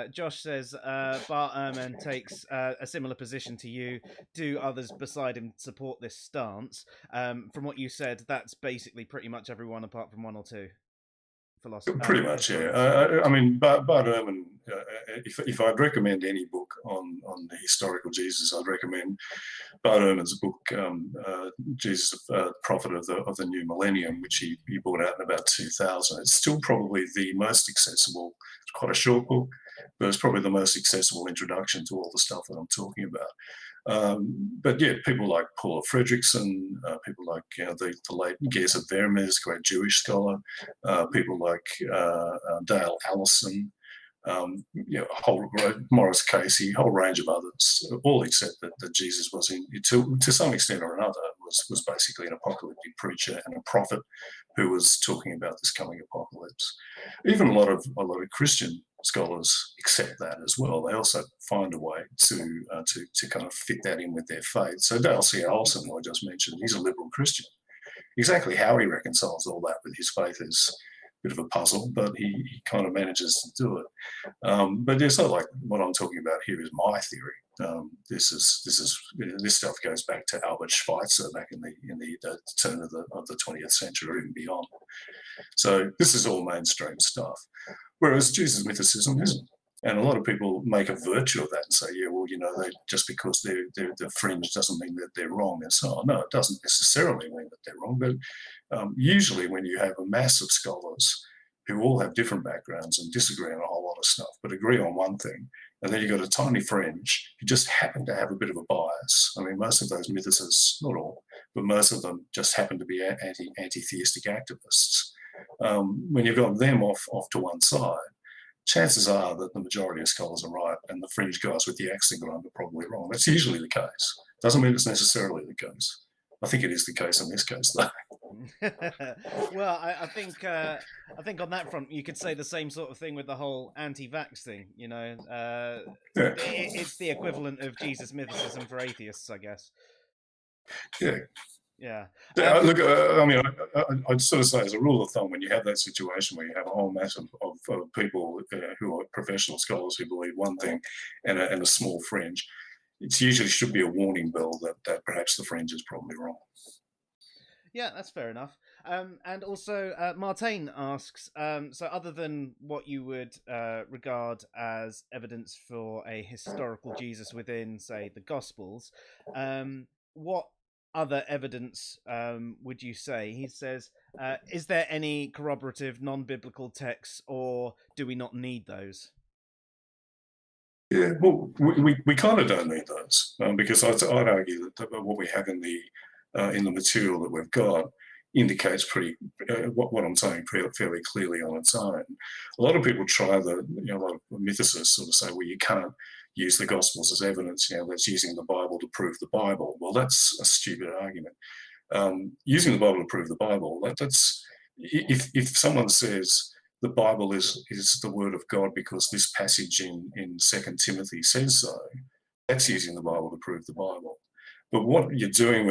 Josh says Bart Ehrman takes a similar position to you. Do others beside him support this stance? From what you said, that's basically pretty much everyone apart from 1 or 2 philosophers. Pretty much, yeah. I mean, Bart Ehrman, if I'd recommend any book on the historical Jesus, I'd recommend Bart Ehrman's book, Jesus, Prophet of the New Millennium, which he brought out in about 2000. It's still probably the most accessible. It's quite a short book, but it's probably the most accessible introduction to all the stuff that I'm talking about. But yeah, people like Paul Fredrickson, people like the late Gezer Vermes, great Jewish scholar, people like Dale Allison, Morris Casey, a whole range of others, all accept that Jesus was, to some extent or another, was basically an apocalyptic preacher and a prophet who was talking about this coming apocalypse. Even a lot of Christian scholars accept that as well. They also find a way to kind of fit that in with their faith. So Dale C. Allison, who I just mentioned, he's a liberal Christian. Exactly how he reconciles all that with his faith is a bit of a puzzle, but he kind of manages to do it. But it's not like what I'm talking about here is my theory. This stuff goes back to Albert Schweitzer back in the turn of the 20th century or even beyond. So this is all mainstream stuff. Whereas Jesus mythicism isn't. And a lot of people make a virtue of that and say, yeah, well, just because they're fringe doesn't mean that they're wrong and so on. No, it doesn't necessarily mean that they're wrong. But usually when you have a mass of scholars who all have different backgrounds and disagree on a whole lot of stuff, but agree on one thing, and then you've got a tiny fringe who just happen to have a bit of a bias. I mean, most of those mythicists, not all, but most of them just happen to be anti-theistic activists. When you've got them off to one side, chances are that the majority of scholars are right and the fringe guys with the axe to grind are probably wrong. That's usually the case. Doesn't mean it's necessarily the case. I think it is the case in this case, though. Well, I think on that front you could say the same sort of thing with the whole anti-vax thing. It's the equivalent of Jesus mythicism for atheists, I guess. Yeah. Yeah. Look, I mean, I'd sort of say as a rule of thumb, when you have that situation where you have a whole mass of people who are professional scholars who believe one thing and a small fringe, it usually should be a warning bell that perhaps the fringe is probably wrong. Yeah, that's fair enough. And also, Martin asks, so other than what you would regard as evidence for a historical Jesus within, say, the Gospels, what other evidence would you say? He says, is there any corroborative non-biblical texts, or do we not need those? Yeah, well, we kind of don't need those because I'd argue that what we have in the material that we've got indicates what I'm saying fairly clearly on its own. A lot of people try a lot of mythicists sort of say, well, you can't use the Gospels as evidence, that's using the Bible to prove the Bible. Well, that's a stupid argument. Using the Bible to prove the Bible, that's if someone says the Bible is the word of God because this passage in 2 Timothy says so, that's using the Bible to prove the Bible. But what you're doing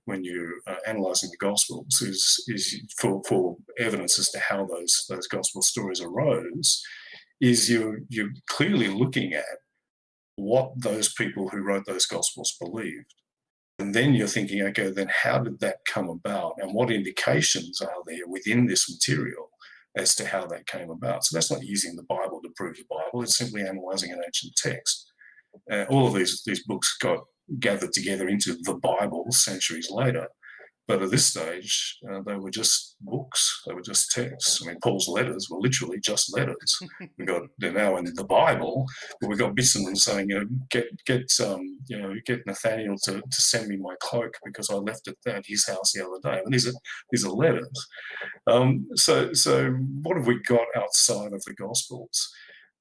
when you're analysing the Gospels is for evidence as to how those Gospel stories arose, is you're clearly looking at what those people who wrote those Gospels believed. And then you're thinking, okay, then how did that come about? And what indications are there within this material as to how that came about? So that's not using the Bible to prove the Bible. It's simply analysing an ancient text. All of these books got gathered together into the Bible centuries later. But at this stage, they were just books. They were just texts. I mean, Paul's letters were literally just letters. They're now in the Bible, but we've got bits of them saying, get Nathaniel to send me my cloak because I left it at his house the other day. And these are letters. So what have we got outside of the Gospels?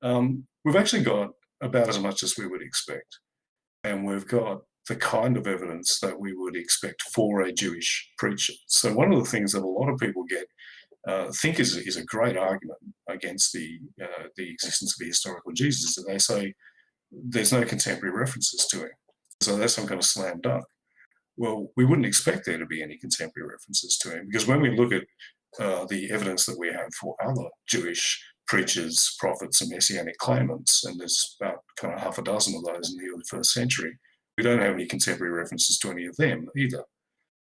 We've actually got about as much as we would expect, and we've got the kind of evidence that we would expect for a Jewish preacher. So one of the things that a lot of people think is a great argument against the existence of the historical Jesus is that they say there's no contemporary references to him. So that's some kind of slam dunk. Well, we wouldn't expect there to be any contemporary references to him, because when we look at the evidence that we have for other Jewish preachers, prophets, and messianic claimants, and there's about kind of half a dozen of those in the early first century, we don't have any contemporary references to any of them either.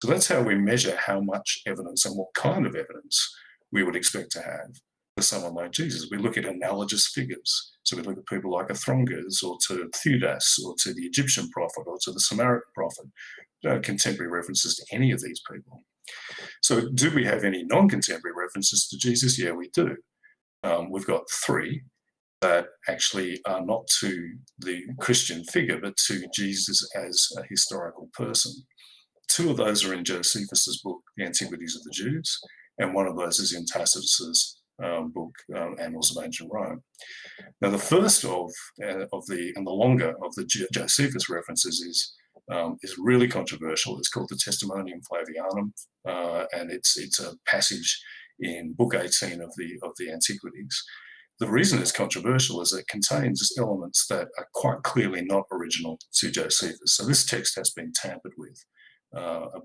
So that's how we measure how much evidence and what kind of evidence we would expect to have for someone like Jesus. We look at analogous figures. So we look at people like Athronges or to Theudas or to the Egyptian prophet or to the Samaritan prophet. No contemporary references to any of these people. So do we have any non-contemporary references to Jesus? Yeah, we do. We've got three. that actually are not to the Christian figure, but to Jesus as a historical person. Two of those are in Josephus's book, The Antiquities of the Jews, and one of those is in Tacitus's book, Annals of Ancient Rome. Now, the first of the longer of the Josephus references is really controversial. It's called the Testimonium Flavianum, and it's a passage in Book 18 of the Antiquities. The reason it's controversial is it contains elements that are quite clearly not original to Josephus. So this text has been tampered with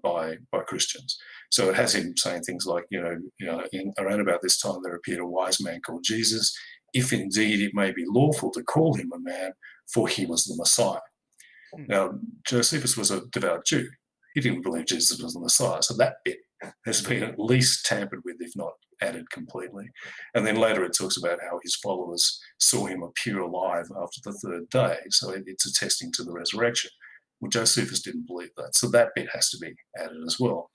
by Christians. So it has him saying things like, around about this time there appeared a wise man called Jesus, if indeed it may be lawful to call him a man, for he was the Messiah. Now, Josephus was a devout Jew. He didn't believe Jesus was the Messiah. So that bit has been at least tampered with, if not added completely. And then later it talks about how his followers saw him appear alive after the third day. So it's attesting to the resurrection. Well, Josephus didn't believe that. So that bit has to be added as well.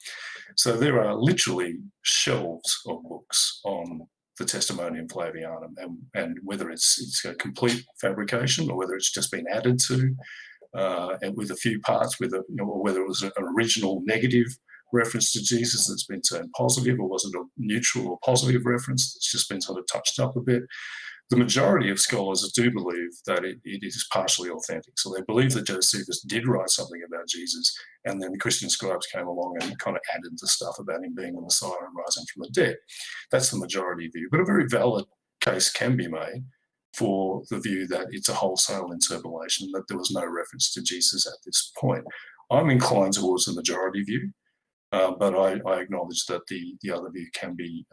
So there are literally shelves of books on the Testimonium Flavianum, and whether it's a complete fabrication or whether it's just been added to, and with a few parts, or whether it was an original negative reference to Jesus that's been turned positive, or was it a neutral or positive reference that's just been sort of touched up a bit. The majority of scholars do believe that it is partially authentic. So they believe that Josephus did write something about Jesus, and then the Christian scribes came along and kind of added the stuff about him being the Messiah and rising from the dead. That's the majority view. But a very valid case can be made for the view that it's a wholesale interpolation, that there was no reference to Jesus at this point. I'm inclined towards the majority view. But I acknowledge that the other view can be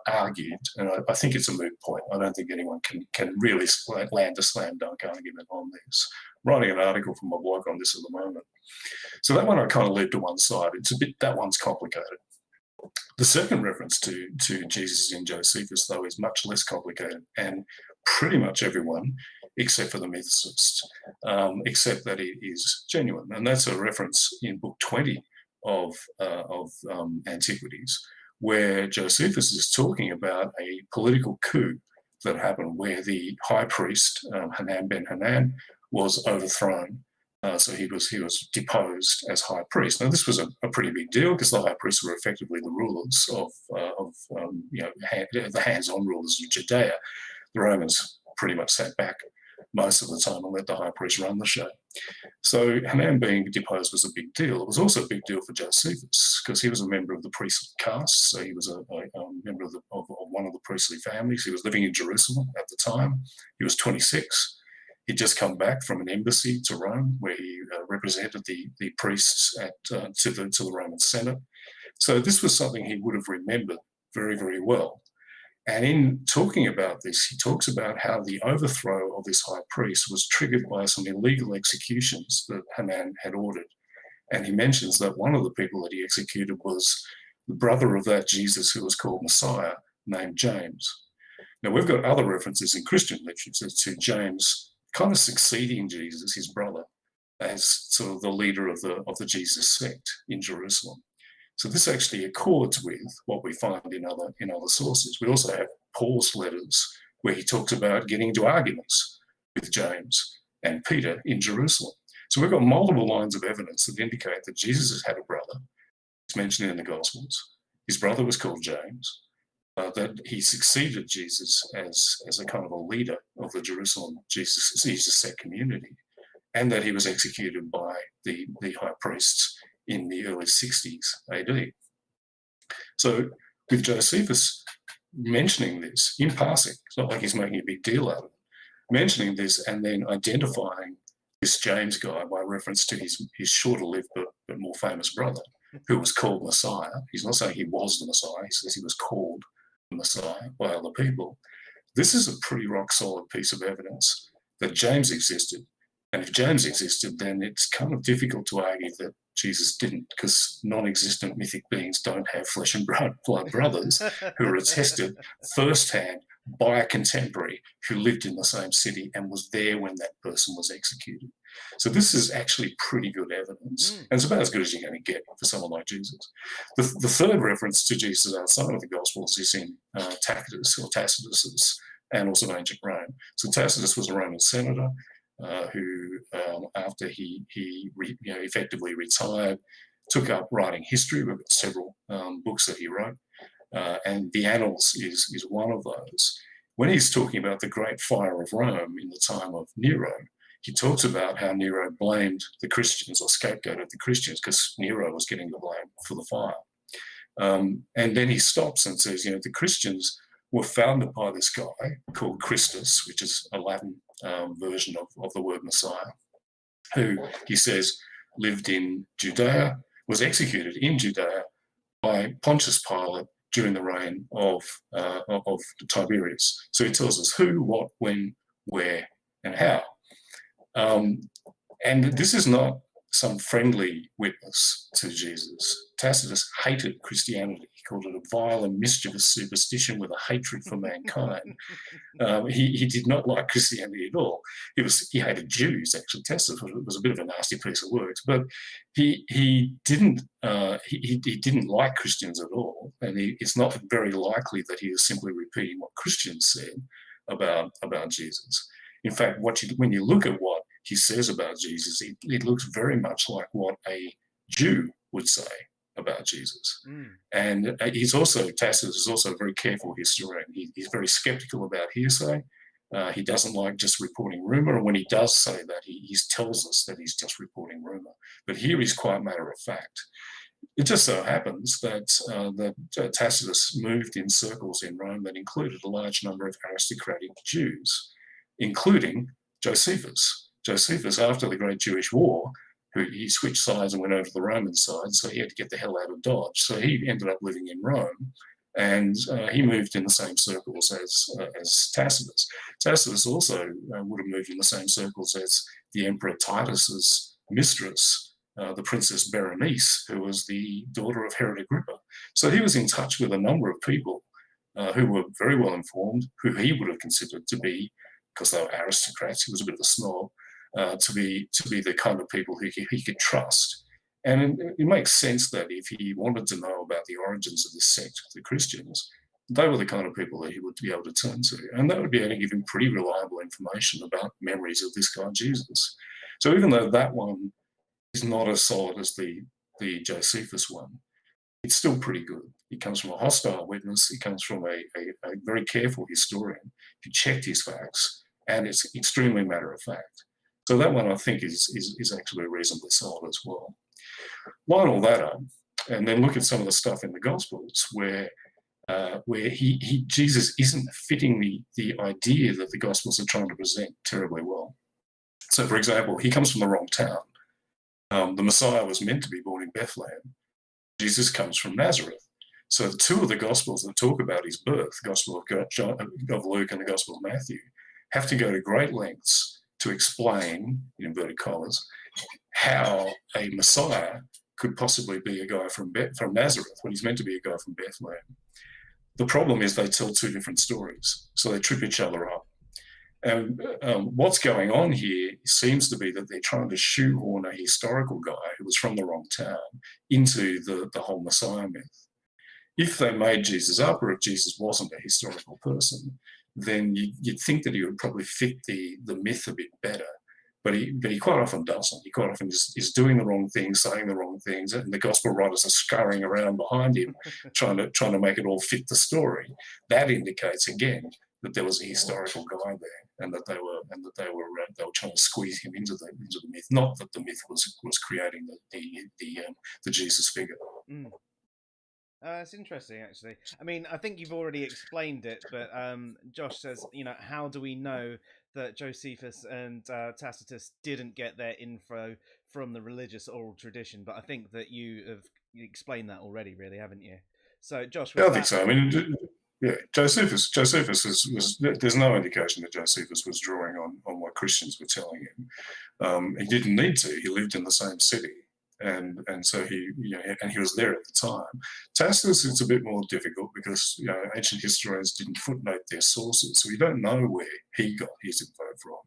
argued, and I think it's a moot point. I don't think anyone can really land a slam dunk argument on this. I'm writing an article for my blog on this at the moment, so that one I kind of leave to one side. That one's complicated. The second reference to Jesus in Josephus, though, is much less complicated, and pretty much everyone, except for the mythicists, accept that it is genuine, and that's a reference in Book 20 of Antiquities, where Josephus is talking about a political coup that happened where the high priest Hanan ben Hanan was overthrown. So he was deposed as high priest. Now this was a pretty big deal because the high priests were effectively the rulers the hands-on rulers of Judea. The Romans pretty much sat back most of the time and let the high priest run the show. So Hanan being deposed was a big deal. It was also a big deal for Josephus because he was a member of the priestly caste. So he was a member of one of the priestly families. He was living in Jerusalem at the time. He was 26. He'd just come back from an embassy to Rome where he represented the priests to the Roman Senate. So this was something he would have remembered very, very well. And in talking about this, he talks about how the overthrow of this high priest was triggered by some illegal executions that Hanan had ordered. And he mentions that one of the people that he executed was the brother of that Jesus who was called Messiah, named James. Now, we've got other references in Christian literature to James kind of succeeding Jesus, his brother, as sort of the leader of the Jesus sect in Jerusalem. So this actually accords with what we find in other sources. We also have Paul's letters where he talks about getting into arguments with James and Peter in Jerusalem. So we've got multiple lines of evidence that indicate that Jesus has had a brother. It's mentioned in the Gospels. His brother was called James. That he succeeded Jesus as a kind of a leader of the Jerusalem Jesus sect community, and that he was executed by the high priests in the early 60s AD. So with Josephus mentioning this in passing, it's not like he's making a big deal out of it, mentioning this and then identifying this James guy by reference to his shorter-lived but more famous brother, who was called Messiah. He's not saying he was the Messiah, he says he was called the Messiah by other people. This is a pretty rock-solid piece of evidence that James existed. And if James existed, then it's kind of difficult to argue that Jesus didn't, because non-existent mythic beings don't have flesh and blood brothers who are attested firsthand by a contemporary who lived in the same city and was there when that person was executed. So this is actually pretty good evidence. And it's about as good as you're going to get for someone like Jesus. The third reference to Jesus outside of the Gospels is in Tacitus's annals of ancient Rome. So Tacitus was a Roman senator who, after he effectively retired, took up writing history. We've got several books that he wrote, and the Annals is one of those. When he's talking about the Great Fire of Rome in the time of Nero, he talks about how Nero blamed the Christians or scapegoated the Christians because Nero was getting the blame for the fire. And then he stops and says, the Christians were founded by this guy called Christus, which is a Latin version of the word Messiah, who he says lived in Judea, was executed in Judea by Pontius Pilate during the reign of Tiberius. So he tells us who, what, when, where, and how. And this is not some friendly witness to Jesus. Tacitus hated Christianity. He called it a vile and mischievous superstition with a hatred for mankind. He did not like Christianity at all. He hated Jews, actually. Tacitus was a bit of a nasty piece of work, but he didn't like Christians at all, and it's not very likely that he is simply repeating what Christians said about Jesus. In fact, when you look at what he says about Jesus, it looks very much like what a Jew would say about Jesus. And Tacitus is also a very careful historian. He's very skeptical about hearsay. He doesn't like just reporting rumor. And when he does say that, he tells us that he's just reporting rumor. But here he's quite matter of fact. It just so happens that Tacitus moved in circles in Rome that included a large number of aristocratic Jews, including Josephus. Josephus, after the Great Jewish War, he switched sides and went over to the Roman side, so he had to get the hell out of Dodge. So he ended up living in Rome, and he moved in the same circles as Tacitus. Tacitus also would have moved in the same circles as the Emperor Titus's mistress, the Princess Berenice, who was the daughter of Herod Agrippa. So he was in touch with a number of people who were very well informed, who he would have considered to be, because they were aristocrats, he was a bit of a snob, to be the kind of people who he could trust. And it makes sense that if he wanted to know about the origins of this sect, the Christians, they were the kind of people that he would be able to turn to. And that would be able to give him pretty reliable information about memories of this guy, Jesus. So even though that one is not as solid as the Josephus one, it's still pretty good. It comes from a hostile witness. It comes from a very careful historian who checked his facts, and it's extremely matter of fact. So that one, I think, is actually reasonably solid as well. Line all that up, and then look at some of the stuff in the Gospels where Jesus isn't fitting the idea that the Gospels are trying to present terribly well. So, for example, he comes from the wrong town. The Messiah was meant to be born in Bethlehem. Jesus comes from Nazareth. So the two of the Gospels that talk about his birth, the Gospel of Luke and the Gospel of Matthew, have to go to great lengths to explain, in inverted commas, how a Messiah could possibly be a guy from Nazareth when he's meant to be a guy from Bethlehem. The problem is they tell two different stories, so they trip each other up. And what's going on here seems to be that they're trying to shoehorn a historical guy who was from the wrong town into the whole Messiah myth. If they made Jesus up, or if Jesus wasn't a historical person, then you'd think that he would probably fit the myth a bit better. But he quite often doesn't. He quite often is doing the wrong things, saying the wrong things, and the gospel writers are scurrying around behind him, trying to make it all fit the story. That indicates again that there was a historical guy there, and that they were trying to squeeze him into the myth. Not that the myth was creating the Jesus figure. It's interesting, actually. I mean, I think you've already explained it, but Josh says, how do we know that Josephus and Tacitus didn't get their info from the religious oral tradition? But I think that you have explained that already, really, haven't you? So, Josh, I think so. I mean, yeah, Josephus was. There's no indication that Josephus was drawing on what Christians were telling him. He didn't need to. He lived in the same city. And so he was there at the time. Tacitus, it's a bit more difficult because ancient historians didn't footnote their sources, so we don't know where he got his info from.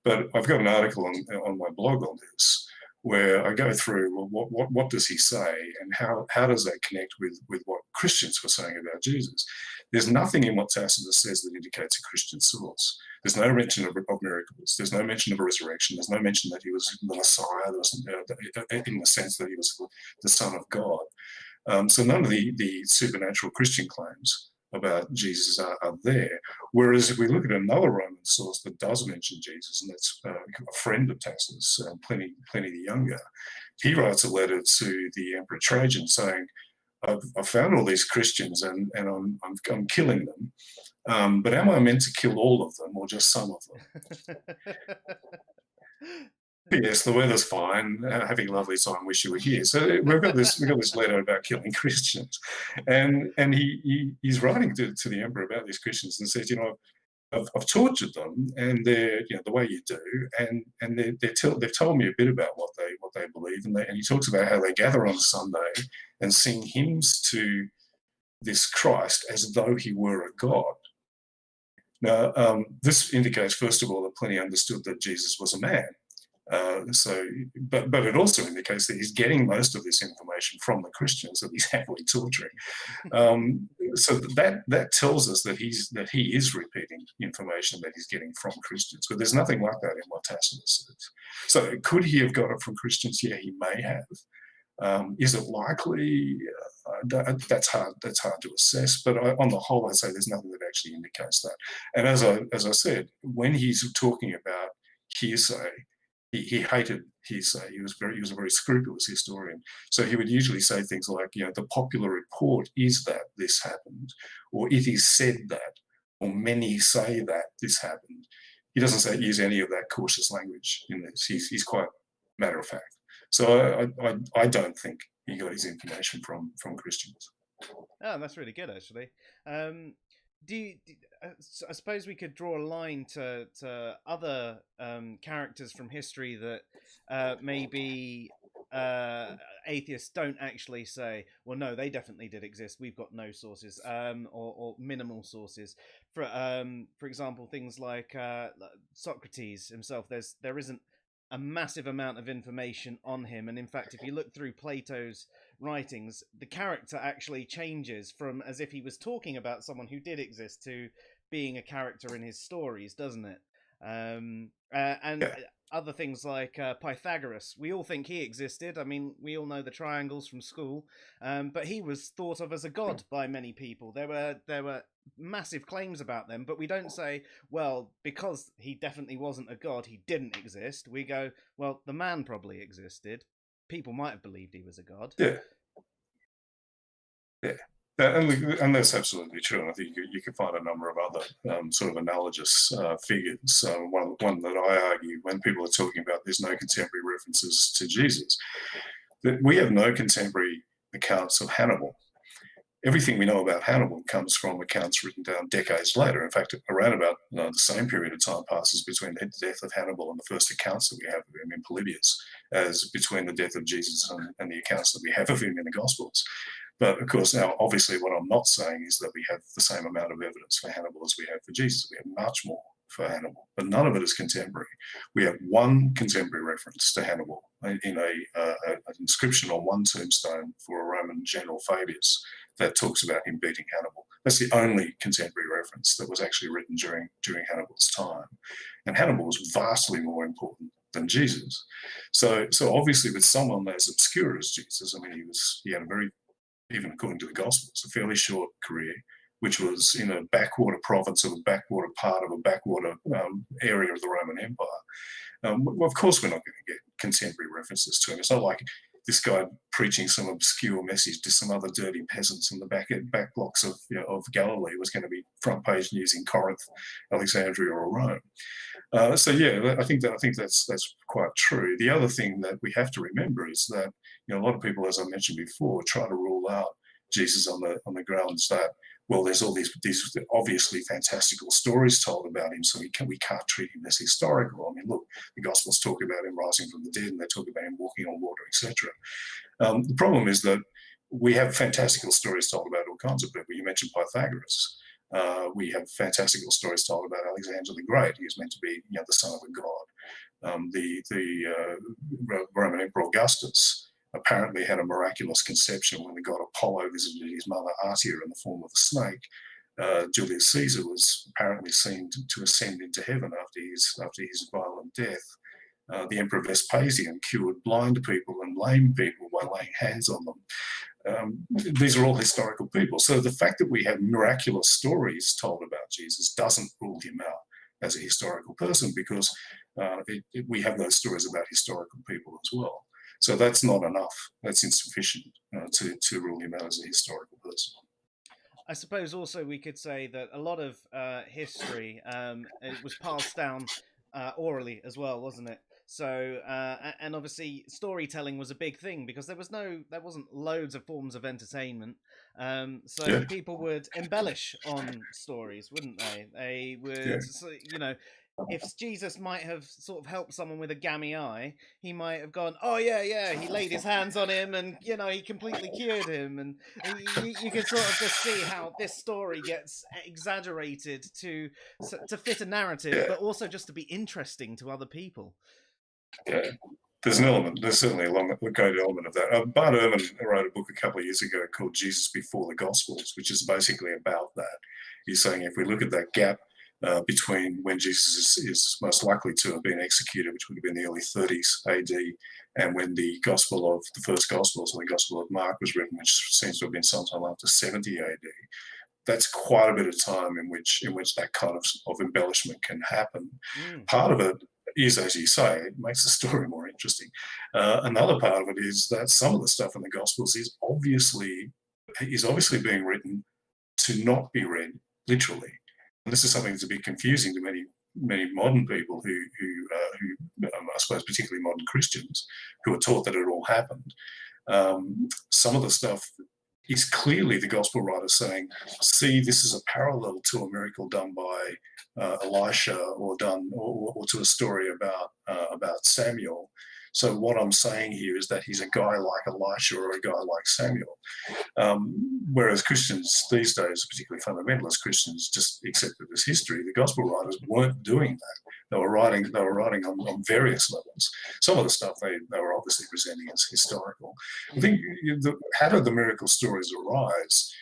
But I've got an article on my blog on this, where I go through, well, what does he say, and how does that connect with what Christians were saying about Jesus? There's nothing in what Tacitus says that indicates a Christian source. There's no mention of miracles. There's no mention of a resurrection. There's no mention that he was the Messiah. There was, in the sense that he was the Son of God. So none of the supernatural Christian claims about Jesus are there. Whereas if we look at another Roman source that does mention Jesus, and that's a friend of Tacitus, Pliny the Younger, he writes a letter to the Emperor Trajan saying, I've found all these Christians and I'm killing them, but am I meant to kill all of them or just some of them? Yes, the weather's fine. Having a lovely time. Wish you were here. So we've got this letter about killing Christians, and he's writing to the emperor about these Christians and says, I've tortured them, and they're the way you do, and they've told me a bit about what they believe, and he talks about how they gather on Sunday and sing hymns to this Christ as though he were a god. Now, this indicates, first of all, that Pliny understood that Jesus was a man. But it also indicates that he's getting most of this information from the Christians that he's happily torturing. So that tells us that he is repeating information that he's getting from Christians. But there's nothing like that in what Tacitus says. So could he have got it from Christians? Yeah, he may have. Is it likely? That's hard to assess. But on the whole, I'd say there's nothing that actually indicates that. And as I said, when he's talking about hearsay, he hated hearsay. He was a very scrupulous historian. So he would usually say things like, the popular report is that this happened, or it is said that, or many say that this happened. He doesn't use any of that cautious language in this. He's quite matter of fact. So I don't think he got his information from Christians. Oh, that's really good, actually. I suppose we could draw a line to other characters from history that maybe atheists don't actually say, well, no, they definitely did exist. We've got no sources, or minimal sources. For example, things like Socrates himself. There isn't a massive amount of information on him, and in fact, if you look through Plato's writings, the character actually changes from as if he was talking about someone who did exist to being a character in his stories, doesn't it? And other things like Pythagoras, we all think he existed. I mean, we all know the triangles from school, but he was thought of as a god by many people. There were massive claims about them, but we don't say, well, because he definitely wasn't a god, he didn't exist. We go, well, the man probably existed. People might have believed he was a god. Yeah. And that's absolutely true. And I think you can find a number of other sort of analogous figures. One that I argue when people are talking about there's no contemporary references to Jesus, that we have no contemporary accounts of Hannibal. Everything we know about Hannibal comes from accounts written down decades later. In fact, around about the same period of time passes between the death of Hannibal and the first accounts that we have of him in Polybius, as between the death of Jesus and the accounts that we have of him in the Gospels. But of course, now, obviously, what I'm not saying is that we have the same amount of evidence for Hannibal as we have for Jesus. We have much more for Hannibal, but none of it is contemporary. We have one contemporary reference to Hannibal in an inscription on one tombstone for a Roman general, Fabius, that talks about him beating Hannibal. That's the only contemporary reference that was actually written during Hannibal's time. And Hannibal was vastly more important than Jesus. So obviously, with someone as obscure as Jesus, I mean, he had a very, even according to the Gospels, a fairly short career, which was in a backwater province of a backwater part of a backwater area of the Roman Empire. Well, of course, we're not going to get contemporary references to him. It's not like this guy preaching some obscure message to some other dirty peasants in the back blocks of Galilee was going to be front page news in Corinth, Alexandria, or Rome. So yeah, I think that's quite true. The other thing that we have to remember is that a lot of people, as I mentioned before, try to rule out Jesus on the grounds that, well, there's all these obviously fantastical stories told about him, so we can't treat him as historical. I mean, look, the Gospels talk about him rising from the dead, and they talk about him walking on water, etc. The problem is that we have fantastical stories told about all kinds of people. You mentioned Pythagoras. We have fantastical stories told about Alexander the Great. He was meant to be the son of a god. Roman Emperor Augustus apparently had a miraculous conception when the god Apollo visited his mother Artia in the form of a snake. Julius Caesar was apparently seen to ascend into heaven after his violent death. The Emperor Vespasian cured blind people and lame people by laying hands on them. These are all historical people. So the fact that we have miraculous stories told about Jesus doesn't rule him out as a historical person, because we have those stories about historical people as well. So that's not enough. That's insufficient to rule him out as a historical person. I suppose also we could say that a lot of history it was passed down orally as well, wasn't it? So and obviously storytelling was a big thing because there wasn't loads of forms of entertainment. So people would embellish on stories, wouldn't they? They would, you know, if Jesus might have sort of helped someone with a gammy eye, he might have gone, oh yeah, he laid his hands on him and, you know, he completely cured him. And you can sort of just see how this story gets exaggerated to fit a narrative, but also just to be interesting to other people. Yeah. There's certainly a great element of that. Bart Ehrman wrote a book a couple of years ago called Jesus Before the Gospels, which is basically about that. He's saying if we look at that gap between when Jesus is most likely to have been executed, which would have been the early 30s AD, and when the first Gospels, the Gospel of Mark was written, which seems to have been sometime after 70 AD, that's quite a bit of time in which that kind of embellishment can happen. Part of it is, as you say, it makes the story more interesting. Another part of it is that some of the stuff in the Gospels is obviously being written to not be read literally. And this is something that's a bit confusing to many modern people who I suppose particularly modern Christians, who are taught that it all happened. Some of the stuff is clearly the gospel writer saying, see, this is a parallel to a miracle done by Elisha or to a story about Samuel. So what I'm saying here is that he's a guy like Elisha or a guy like Samuel. Whereas Christians these days, particularly fundamentalist Christians, just accepted as history. The gospel writers weren't doing that. They were writing on various levels. Some of the stuff they were obviously presenting as historical. I think how did the miracle stories arise?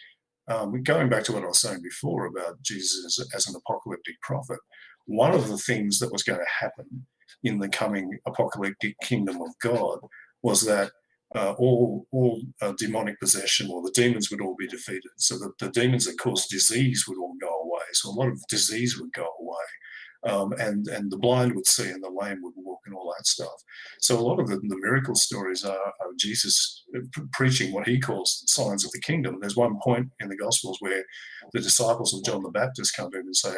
Going back to what I was saying before about Jesus as an apocalyptic prophet, one of the things that was going to happen in the coming apocalyptic kingdom of God was that all demonic possession, or the demons, would all be defeated. So that the demons that cause disease would all go away. So a lot of disease would go away. And the blind would see and the lame would walk and all that stuff. So a lot of the miracle stories are Jesus preaching what he calls signs of the kingdom. There's one point in the Gospels where the disciples of John the Baptist come to him and say,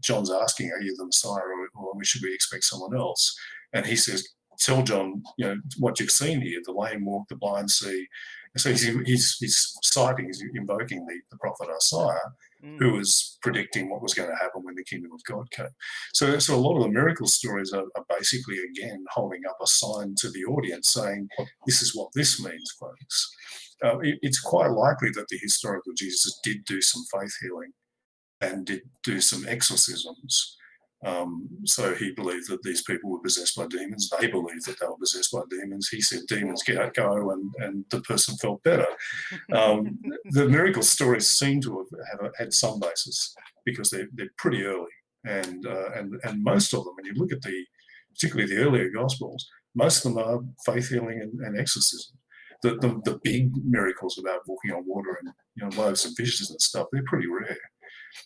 John's asking, are you the Messiah, or should we expect someone else? And he says, tell John, what you've seen here, the lame walk, the blind see. So he's citing, he's invoking the prophet Isaiah, who was predicting what was going to happen when the kingdom of God came. So a lot of the miracle stories are basically, again, holding up a sign to the audience saying, this is what this means, folks. It's quite likely that the historical Jesus did do some faith healing and did do some exorcisms. So he believed that these people were possessed by demons. They believed that they were possessed by demons. He said, demons, go, and the person felt better. The miracle stories seem to have had some basis because they're pretty early. And most of them, when you look at particularly the earlier Gospels, most of them are faith healing and exorcism. The big miracles about walking on water and loaves and fishes and stuff, they're pretty rare.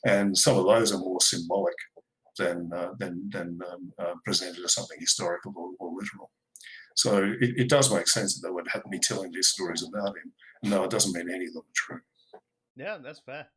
And some of those are more symbolic than presented as something historical or literal. So it does make sense that they would have me telling these stories about him. No, it doesn't mean any of them are true. Yeah, that's fair.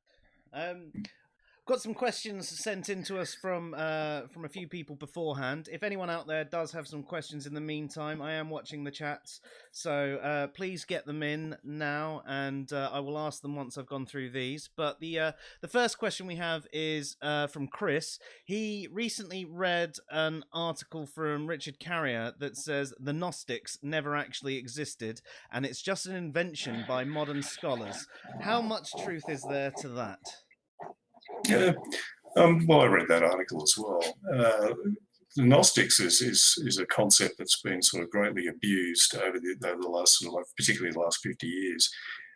Got some questions sent in to us from a few people beforehand. If anyone out there does have some questions in the meantime, I am watching the chats, so please get them in now, and I will ask them once I've gone through these. But the first question we have is from Chris. He recently read an article from Richard Carrier that says the Gnostics never actually existed, and it's just an invention by modern scholars. How much truth is there to that? Yeah, well, I read that article as well. the Gnostics is a concept that's been sort of greatly abused over the last sort of particularly the last 50 years.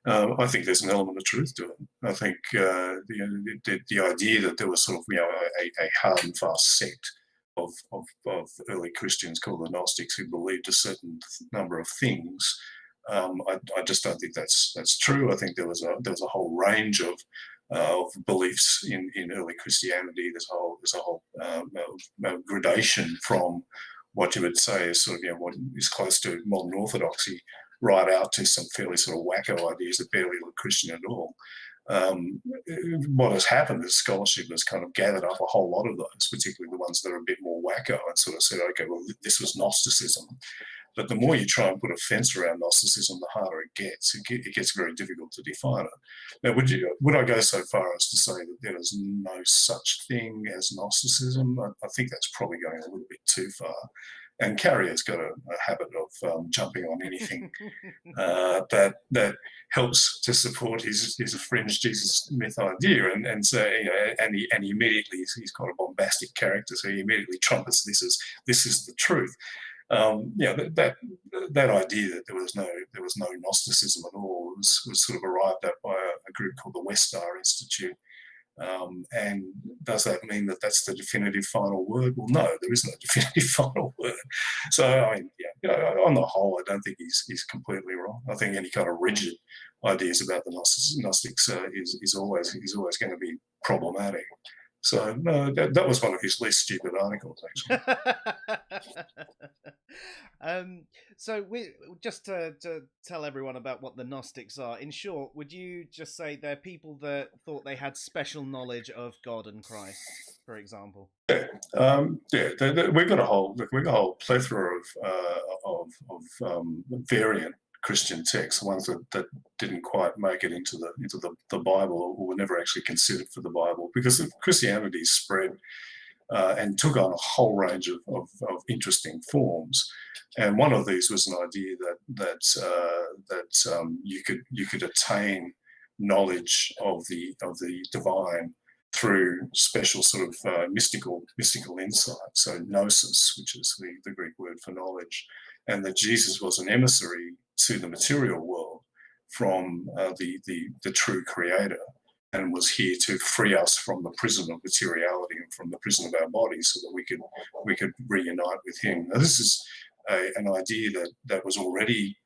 I think there's an element of truth to it. I think the idea that there was sort of a hard and fast sect of early Christians called the Gnostics who believed a certain number of things. I just don't think that's true. I think there was a whole range of beliefs in early Christianity. There's a whole gradation from what you would say is sort of what is close to modern orthodoxy, right out to some fairly sort of wacko ideas that barely look Christian at all. What has happened is scholarship has kind of gathered up a whole lot of those, particularly the ones that are a bit more wacko, and sort of said, okay, well, this was Gnosticism. But the more you try and put a fence around Gnosticism, the harder it gets. It gets very difficult to define it. Now, would I go so far as to say that there is no such thing as Gnosticism? I think that's probably going a little bit too far. And Carrier's got a habit of jumping on anything that helps to support his fringe Jesus myth idea, and so and he immediately he's quite a bombastic character, so he immediately trumpets this is the truth. That idea that there was no Gnosticism at all was sort of arrived at by a group called the Westar Institute. And does that mean that that's the definitive final word? Well, no, there is no definitive final word. So, I mean, on the whole, I don't think he's completely wrong. I think any kind of rigid ideas about the Gnostics is always going to be problematic. So, no, that was one of his least stupid articles, actually. So we just to tell everyone about what the Gnostics are. In short, would you just say they're people that thought they had special knowledge of God and Christ, for example? We've got a whole plethora of variant Christian texts, ones that didn't quite make it into the Bible, or were never actually considered for the Bible, because Christianity spread and took on a whole range of interesting forms. And one of these was an idea that you could attain knowledge of the divine through special sort of mystical insight. So gnosis, which is the Greek word for knowledge, and that Jesus was an emissary to the material world from the true Creator, and was here to free us from the prison of materiality and from the prison of our bodies, so that we could reunite with Him. Now, this is an idea that was already,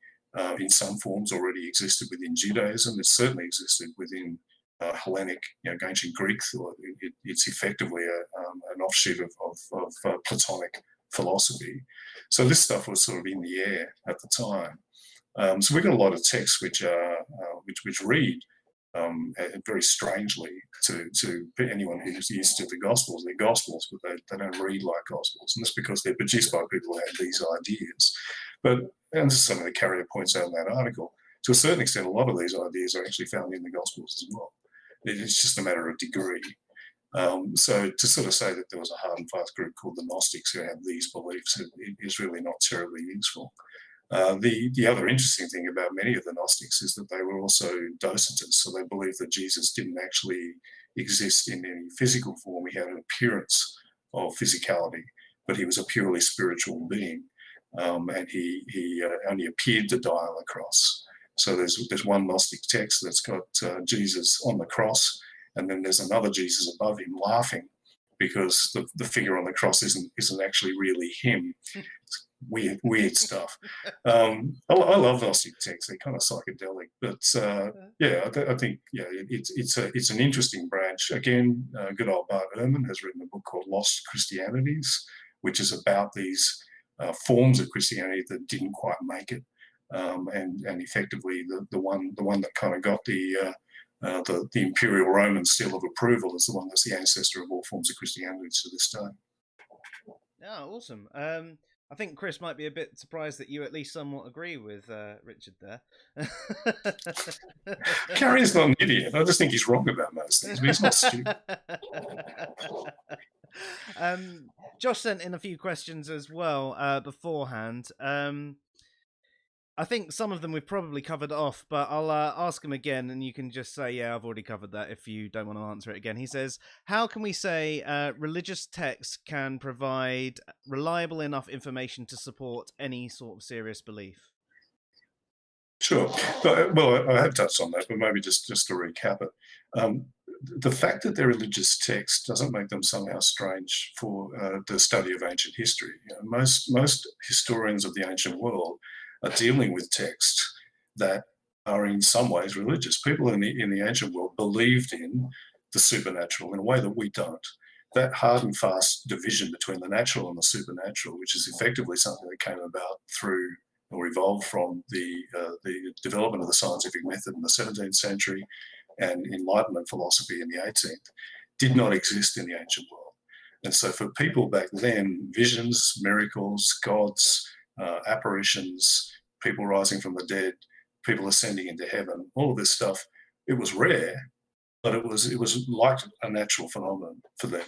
in some forms, already existed within Judaism. It certainly existed within Hellenic, ancient Greek thought. It's effectively an offshoot of Platonic philosophy. So this stuff was sort of in the air at the time. So we've got a lot of texts which read very strangely to anyone who's used to the Gospels. They're Gospels, but they don't read like Gospels, and that's because they're produced by people who have these ideas. But, and this is something that Carrier points out in that article, to a certain extent, a lot of these ideas are actually found in the Gospels as well. It's just a matter of degree. So to sort of say that there was a hard and fast group called the Gnostics who had these beliefs is really not terribly useful. The other interesting thing about many of the Gnostics is that they were also docentists, so they believed that Jesus didn't actually exist in any physical form. He had an appearance of physicality, but he was a purely spiritual being, and he only appeared to die on the cross. So there's one Gnostic text that's got Jesus on the cross, and then there's another Jesus above him laughing because the figure on the cross isn't actually really him. It's weird stuff. I love Gnostic texts. They're kind of psychedelic, but I think it's an interesting branch. Again, good old Bart Ehrman has written a book called Lost Christianities, which is about these forms of Christianity that didn't quite make it. And effectively the one that kind of got the imperial Roman seal of approval is the one that's the ancestor of all forms of Christianity to this day. Oh, awesome. I think Chris might be a bit surprised that you at least somewhat agree with Richard there. Carrier's not an idiot. I just think he's wrong about most things, but he's not stupid. Josh sent in a few questions as well beforehand. I think some of them we've probably covered off, but I'll ask him again, and you can just say, yeah, I've already covered that if you don't want to answer it again. He says, how can we say religious texts can provide reliable enough information to support any sort of serious belief? Sure. Well, I have touched on that, but maybe just to recap it. The fact that they're religious texts doesn't make them somehow strange for the study of ancient history. You know, most historians of the ancient world are dealing with texts that are in some ways religious. People in the ancient world believed in the supernatural in a way that we don't. That hard and fast division between the natural and the supernatural, which is effectively something that came about through or evolved from the development of the scientific method in the 17th century and Enlightenment philosophy in the 18th, did not exist in the ancient world. And so for people back then, visions, miracles, gods, apparitions, people rising from the dead, people ascending into heaven, all of this stuff, it was rare, but it was like a natural phenomenon for them.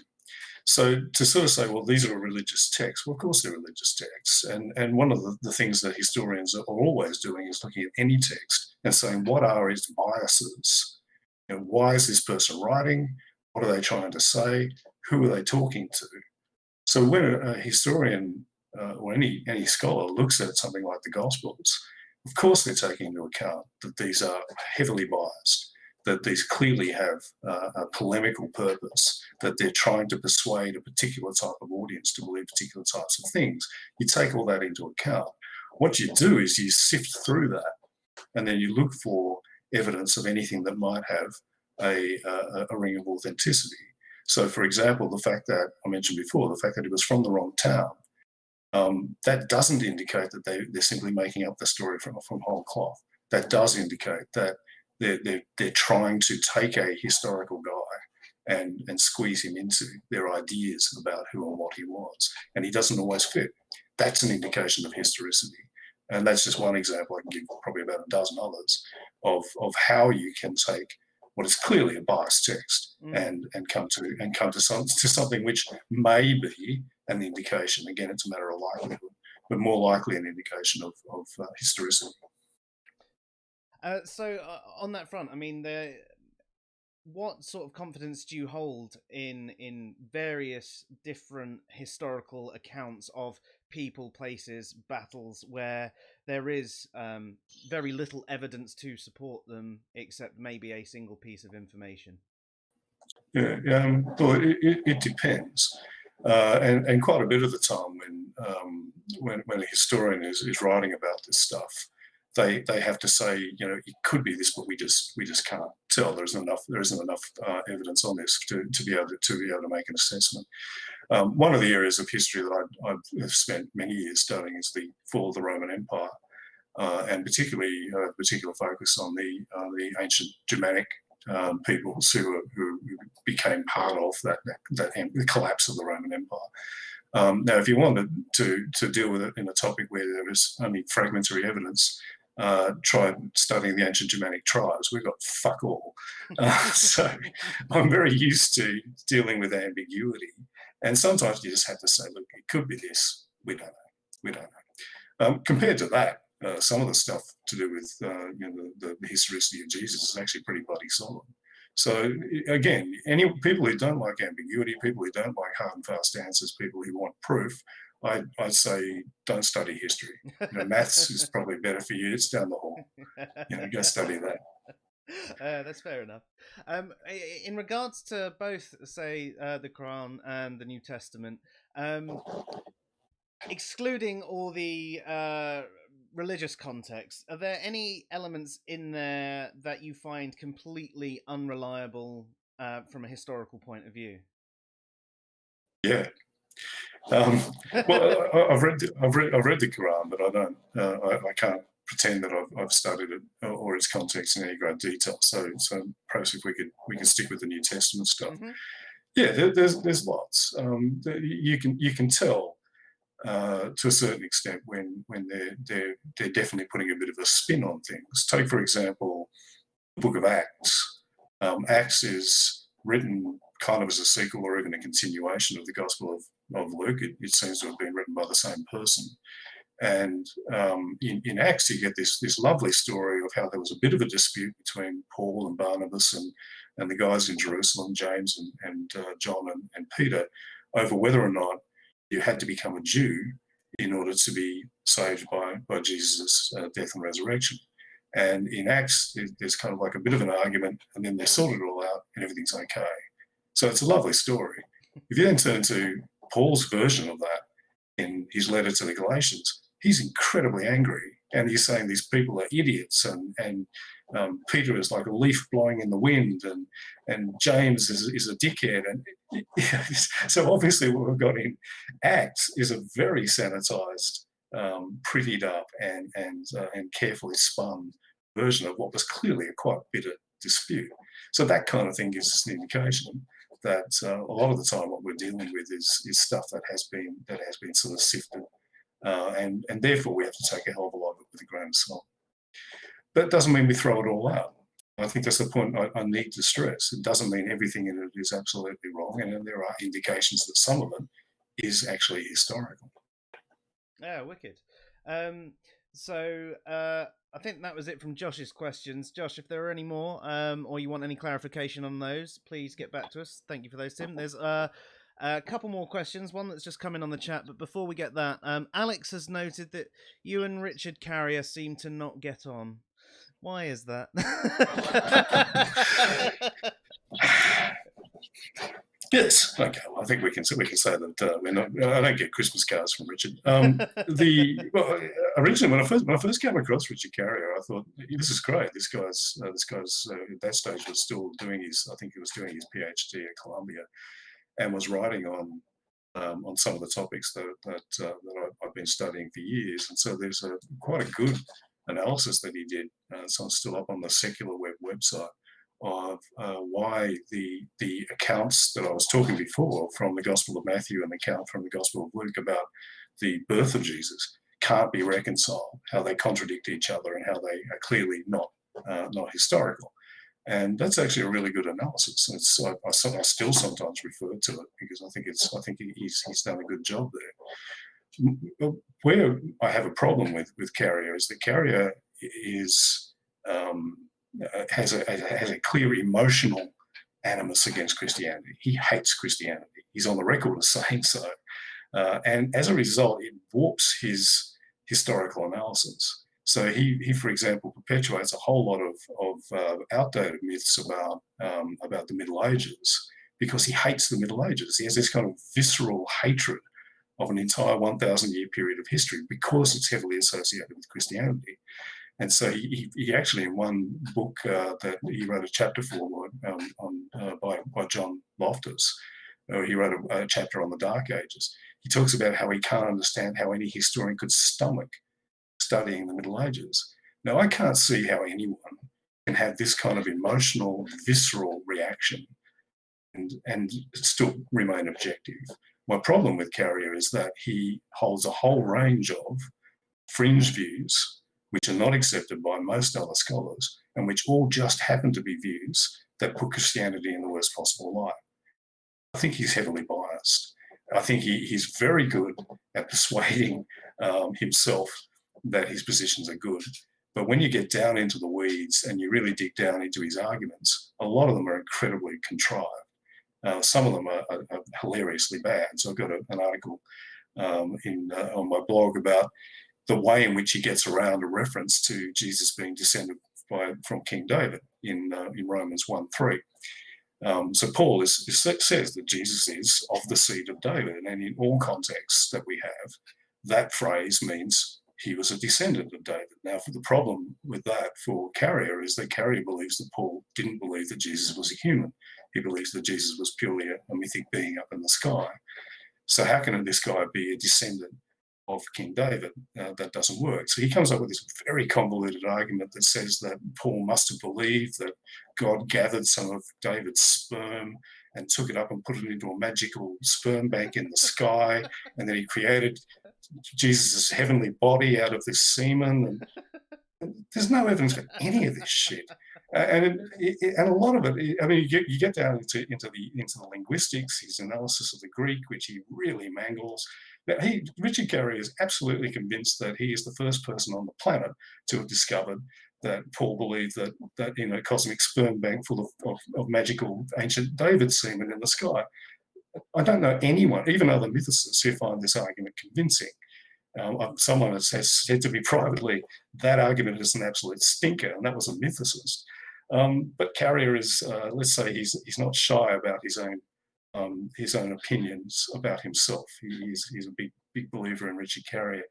So to sort of say, well, these are religious texts, well, of course they're religious texts. And one of the things that historians are always doing is looking at any text and saying, what are its biases? You know, why is this person writing? What are they trying to say? Who are they talking to? So when a historian or any scholar looks at something like the Gospels, of course they're taking into account that these are heavily biased, that these clearly have a polemical purpose, that they're trying to persuade a particular type of audience to believe particular types of things. You take all that into account. What you do is you sift through that, and then you look for evidence of anything that might have a ring of authenticity. So, for example, the fact that I mentioned before, the fact that it was from the wrong town, that doesn't indicate that they're simply making up the story from whole cloth. That does indicate that they're trying to take a historical guy and squeeze him into their ideas about who and what he was, and he doesn't always fit. That's an indication of historicity, and that's just one example. I can give probably about a dozen others of how you can take what is clearly a biased text and come to something which may be an indication. Again, it's a matter of likelihood, but more likely an indication of historicity. So on that front, I mean, what sort of confidence do you hold in various different historical accounts of people, places, battles where there is very little evidence to support them except maybe a single piece of information? Yeah, well, it depends, and quite a bit of the time when a historian is writing about this stuff, they have to say, you know, it could be this, but we just can't tell. There isn't enough evidence on this to be able to make an assessment. One of the areas of history that I've spent many years studying is the fall of the Roman Empire, and particularly particular focus on the ancient Germanic peoples who became part of the collapse of the Roman Empire. Now, if you wanted to deal with it in a topic where there is only fragmentary evidence, try studying the ancient Germanic tribes. We've got fuck all. So I'm very used to dealing with ambiguity. And sometimes you just have to say, look, it could be this. We don't know. Compared to that, some of the stuff to do with the historicity of Jesus is actually pretty bloody solid. So again, any people who don't like ambiguity, people who don't like hard and fast answers, people who want proof, I'd say don't study history. You know, maths is probably better for you. It's down the hall. You know, go study that. That's fair enough. In regards to both, say, the Quran and the New Testament, excluding all the religious context, are there any elements in there that you find completely unreliable from a historical point of view? Yeah. Well, I've read the Quran, but I don't. I can't pretend that I've studied it or its context in any great detail. So perhaps if we could stick with the New Testament stuff. Mm-hmm. Yeah, there's lots. You can tell to a certain extent when they're definitely putting a bit of a spin on things. Take for example, the Book of Acts. Acts is written kind of as a sequel or even a continuation of the Gospel of Luke. It seems to have been written by the same person. And in Acts, you get this lovely story of how there was a bit of a dispute between Paul and Barnabas and the guys in Jerusalem, James and John and Peter, over whether or not you had to become a Jew in order to be saved by Jesus' death and resurrection. And in Acts, there's kind of like a bit of an argument, and then they sort it all out and everything's okay. So it's a lovely story. If you then turn to Paul's version of that in his letter to the Galatians, he's incredibly angry, and he's saying these people are idiots, and Peter is like a leaf blowing in the wind, and James is a dickhead. And so obviously what we've got in Acts is a very sanitized, prettied up and carefully spun version of what was clearly a quite bitter dispute. So that kind of thing gives us an indication that a lot of the time what we're dealing with is stuff that has been sort of sifted, and therefore we have to take a hell of a lot of it with a grain of salt. That doesn't mean we throw it all out. I think that's the point I need to stress. It doesn't mean everything in it is absolutely wrong, and there are indications that some of it is actually historical. Yeah, wicked. So I think that was it from Josh's questions. Josh, if there are any more, or you want any clarification on those, please get back to us. Thank you for those, Tim. There's a couple more questions, one that's just come in on the chat, but before we get that, Alex has noted that you and Richard Carrier seem to not get on. Why is that? Yes. Okay. Well, I think we can say that we're not. I don't get Christmas cards from Richard. Originally when I first came across Richard Carrier, I thought, this is great. This guy's at that stage was still doing his. I think he was doing his PhD at Columbia, and was writing on some of the topics that I've been studying for years. And so there's quite a good analysis that he did. So it's still up on the Secular Web website of why the accounts that I was talking before from the Gospel of Matthew and the account from the Gospel of Luke about the birth of Jesus can't be reconciled, how they contradict each other and how they are clearly not historical. And that's actually a really good analysis. It's, I still sometimes refer to it because I think he's done a good job there. Where I have a problem with Carrier is that Carrier is has a clear emotional animus against Christianity. He hates Christianity. He's on the record as saying so, and as a result, it warps his historical analysis. So he, for example, perpetuates a whole lot of outdated myths about the Middle Ages because he hates the Middle Ages. He has this kind of visceral hatred of an entire 1,000-year period of history because it's heavily associated with Christianity. And so he actually, in one book that he wrote a chapter for by John Loftus, he wrote a chapter on the Dark Ages. He talks about how he can't understand how any historian could stomach studying the Middle Ages. Now, I can't see how anyone can have this kind of emotional, visceral reaction and still remain objective. My problem with Carrier is that he holds a whole range of fringe views which are not accepted by most other scholars and which all just happen to be views that put Christianity in the worst possible light. I think he's heavily biased. I think he's very good at persuading himself that his positions are good. But when you get down into the weeds and you really dig down into his arguments, a lot of them are incredibly contrived. Some of them are hilariously bad. So I've got an article on my blog about the way in which he gets around a reference to Jesus being descended from King David in Romans 1:3. So Paul says that Jesus is of the seed of David, and in all contexts that we have, that phrase means he was a descendant of David. Now, the problem with that for Carrier is that Carrier believes that Paul didn't believe that Jesus was a human. He believes that Jesus was purely a mythic being up in the sky. So how can this guy be a descendant of King David? That doesn't work. So he comes up with this very convoluted argument that says that Paul must have believed that God gathered some of David's sperm and took it up and put it into a magical sperm bank in the sky, and then he created Jesus' heavenly body out of this semen. And there's no evidence for any of this shit. And a lot of it, I mean, you get down into the linguistics, his analysis of the Greek, which he really mangles. Now, Richard Carrier is absolutely convinced that he is the first person on the planet to have discovered that Paul believed that cosmic sperm bank full of magical ancient David semen in the sky. I don't know anyone, even other mythicists, who find this argument convincing. Someone has said to me privately, that argument is an absolute stinker, and that was a mythicist. But Carrier is, let's say, he's not shy about his own opinions about himself. He's a big believer in Richard Carrier.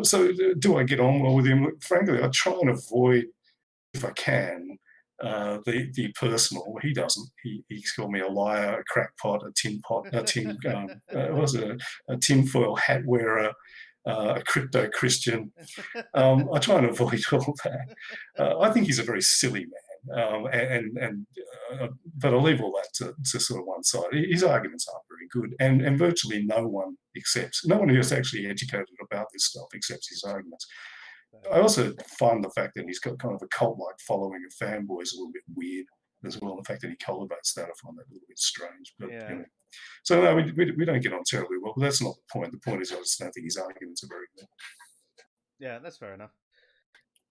So do I get on well with him? Frankly, I try and avoid, if I can, the personal. He doesn't. He's called me a liar, a crackpot, a tinfoil hat wearer, a crypto Christian. I try and avoid all that. I think he's a very silly man, but I'll leave all that to sort of one side. His arguments aren't very good, and virtually no one who's actually educated about this stuff accepts his arguments. I also find the fact that he's got kind of a cult-like following of fanboys a little bit weird as well. The fact that he cultivates that, I find that a little bit strange. But so no, we don't get on terribly well. But that's not the point. The point is I just don't think his arguments are very good. Yeah, that's fair enough.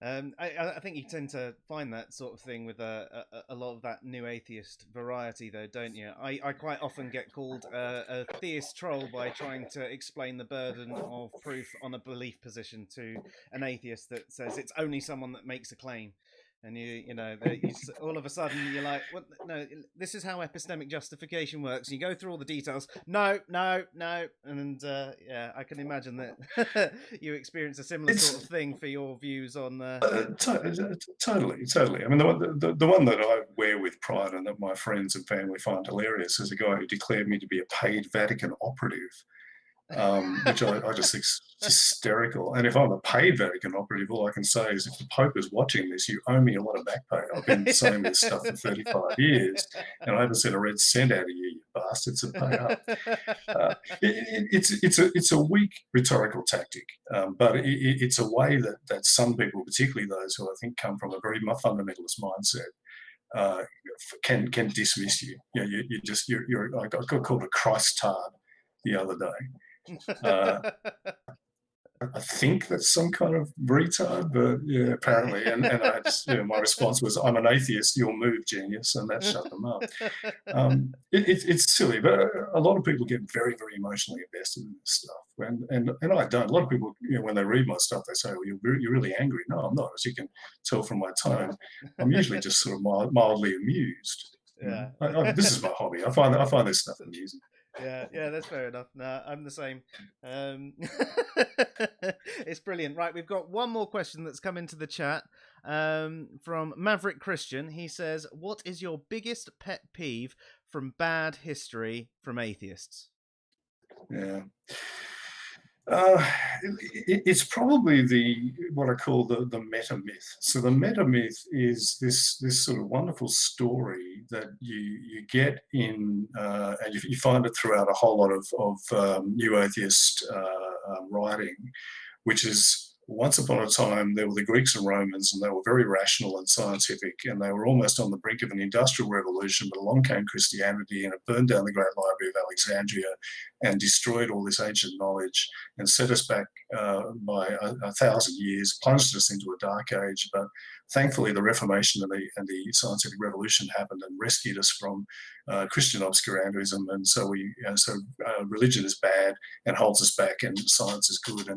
I think you tend to find that sort of thing with a lot of that new atheist variety, though, don't you? I quite often get called a theist troll by trying to explain the burden of proof on a belief position to an atheist that says it's only someone that makes a claim. And all of a sudden you're like, what? No, this is how epistemic justification works. You go through all the details. No, and I can imagine that you experience a similar sort of thing for your views on. Totally. I mean, the one that I wear with pride and that my friends and family find hilarious is a guy who declared me to be a paid Vatican operative. Which I just think is hysterical. And if I'm a paid Vatican operative, all I can say is if the Pope is watching this, you owe me a lot of back pay. I've been saying this stuff for 35 years, and I haven't sent a red cent out of you, you bastards, and pay up. It's a weak rhetorical tactic, but it's a way that some people, particularly those who I think come from a very fundamentalist mindset, can dismiss you. You're I got called a Christ tard the other day. I think that's some kind of retard, but yeah, apparently. And I just, my response was, "I'm an atheist. You'll move, genius," and that shut them up. It's silly, but a lot of people get very, very emotionally invested in this stuff, and I don't. A lot of people, when they read my stuff, they say, "Well, you're really angry." No, I'm not. As you can tell from my tone, I'm usually just sort of mildly amused. Yeah, this is my hobby. I find this stuff amusing. Yeah, that's fair enough. No, I'm the same. It's brilliant. Right, we've got one more question that's come into the chat from Maverick Christian. He says, "What is your biggest pet peeve from bad history from atheists?" Yeah. It's probably what I call the meta myth. So the meta myth is this sort of wonderful story that you get in, and you find it throughout a whole lot of new atheist writing, which is once upon a time there were the Greeks and Romans, and they were very rational and scientific, and they were almost on the brink of an industrial revolution, but along came Christianity and it burned down the Great Library of Alexandria and destroyed all this ancient knowledge and set us back by 1,000 years, plunged us into a dark age. But thankfully the Reformation and the scientific revolution happened and rescued us from Christian obscurantism, and so religion is bad and holds us back, and science is good,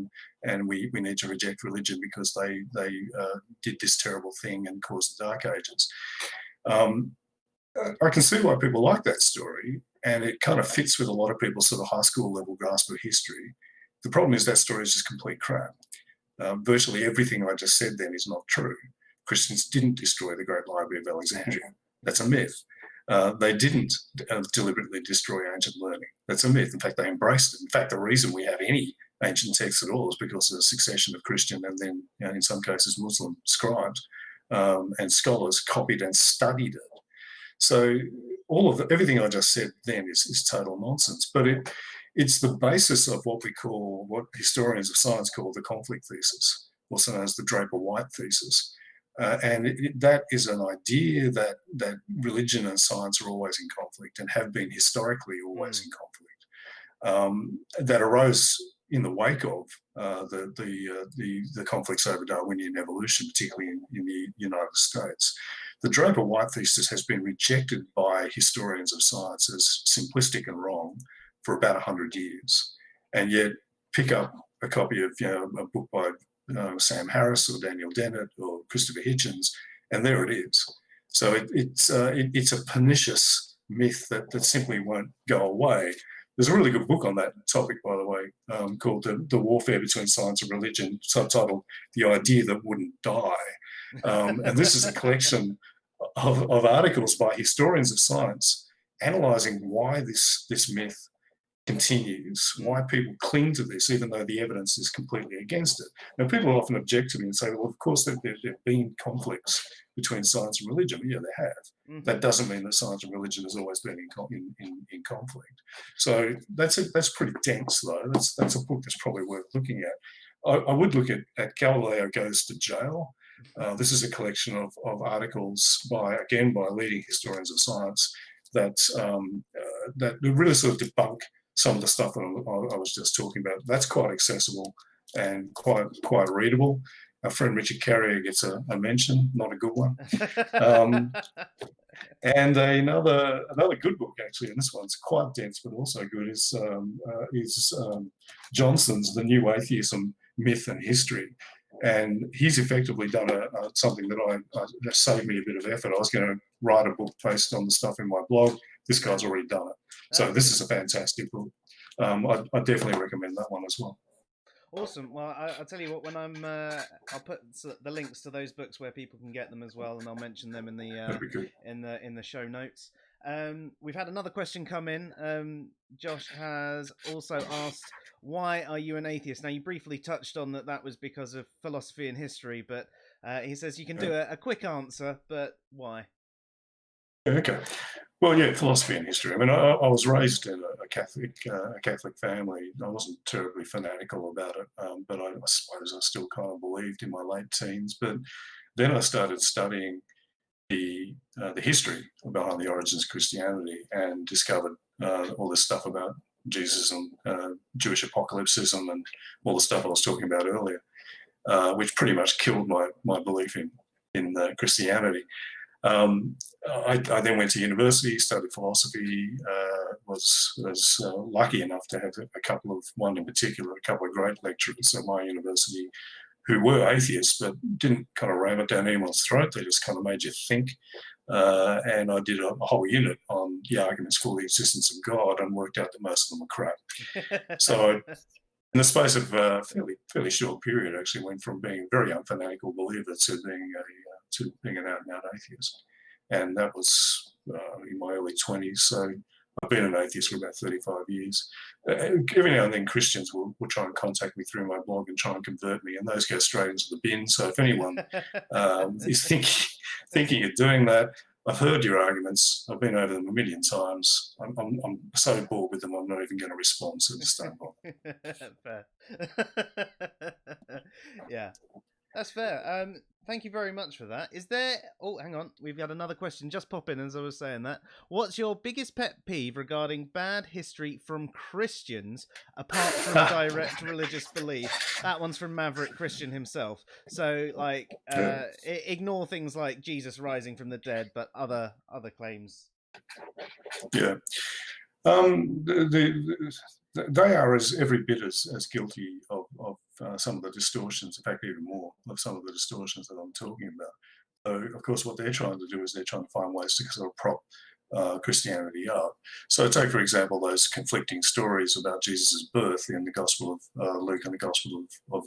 and we need to reject religion because they did this terrible thing and caused the Dark Ages. I can see why people like that story, and it kind of fits with a lot of people's sort of high school level grasp of history. The problem is that story is just complete crap. Virtually everything I just said then is not true. Christians didn't destroy the Great Library of Alexandria. That's a myth. They didn't deliberately destroy ancient learning. That's a myth. In fact, they embraced it. In fact, the reason we have any ancient texts at all is because of a succession of Christian and then, in some cases, Muslim scribes and scholars copied and studied it. So everything I just said then is total nonsense. But it's the basis of what historians of science call the conflict thesis, also known as the Draper-White thesis, That is an idea that religion and science are always in conflict and have been historically always in conflict. That arose in the wake of the conflicts over Darwinian evolution, particularly in the United States. The Draper-White thesis has been rejected by historians of science as simplistic and wrong for about 100 years, and yet pick up a copy of a book by Sam Harris or Daniel Dennett or Christopher Hitchens, and there it is. So it's a pernicious myth that simply won't go away. There's a really good book on that topic, by the way, called The Warfare Between Science and Religion, subtitled The Idea That Wouldn't Die. And this is a collection of articles by historians of science analysing why this myth continues, why people cling to this, even though the evidence is completely against it. Now, people often object to me and say, well, of course, there have been conflicts between science and religion. Well, yeah, they have. That doesn't mean that science and religion has always been in conflict. So that's pretty dense, though. That's a book that's probably worth looking at. I would look at Galileo Goes to Jail. This is a collection of articles by leading historians of science that really sort of debunk some of the stuff that I was just talking about. That's quite accessible and quite readable. Our friend Richard Carrier gets a mention, not a good one. And another good book, actually, and this one's quite dense but also good, is Johnson's The New Atheism, Myth and History. And he's effectively done something that saved me a bit of effort. I was going to write a book based on the stuff in my blog. This guy's already done it. So this is a fantastic book. I definitely recommend that one as well. Awesome. Well, I'll tell you what. When I'll put the links to those books where people can get them as well, and I'll mention them in the show notes. We've had another question come in. Josh has also asked, "Why are you an atheist?" Now, you briefly touched on that was because of philosophy and history, but he says you can do a quick answer, but why? Okay. Well, yeah, philosophy and history. I mean, I was raised in a Catholic family. I wasn't terribly fanatical about it, but I suppose I still kind of believed in my late teens. But then I started studying the history behind the origins of Christianity and discovered all this stuff about Jesus and Jewish apocalypsism and all the stuff I was talking about earlier, which pretty much killed my belief in Christianity. I then went to university, studied philosophy, was lucky enough to have one in particular, a couple of great lecturers at my university who were atheists, but didn't kind of ram it down anyone's throat. They just kind of made you think. And I did a whole unit on the arguments for the existence of God and worked out that most of them were crap. So in the space of a fairly short period, I actually went from being a very unfanatical believer to being an out-and-out atheist. And that was in my early 20s. So I've been an atheist for about 35 years. Every now and then Christians will try and contact me through my blog and try and convert me, and those go straight into the bin. So if anyone is thinking of doing that, I've heard your arguments. I've been over them a million times. I'm so bored with them, I'm not even going to respond, so just don't bother. Fair. Yeah, that's fair. Thank you very much for that. Is there... Oh, hang on. We've got another question just pop in as I was saying that. What's your biggest pet peeve regarding bad history from Christians, apart from direct religious belief? That one's from Maverick Christian himself. So, like, ignore things like Jesus rising from the dead, but other claims. Yeah. They are every bit as guilty of some of the distortions, in fact, even more of some of the distortions that I'm talking about. So, of course, what they're trying to do is they're trying to find ways to sort of prop Christianity up. So take, for example, those conflicting stories about Jesus' birth in the Gospel of Luke and the Gospel of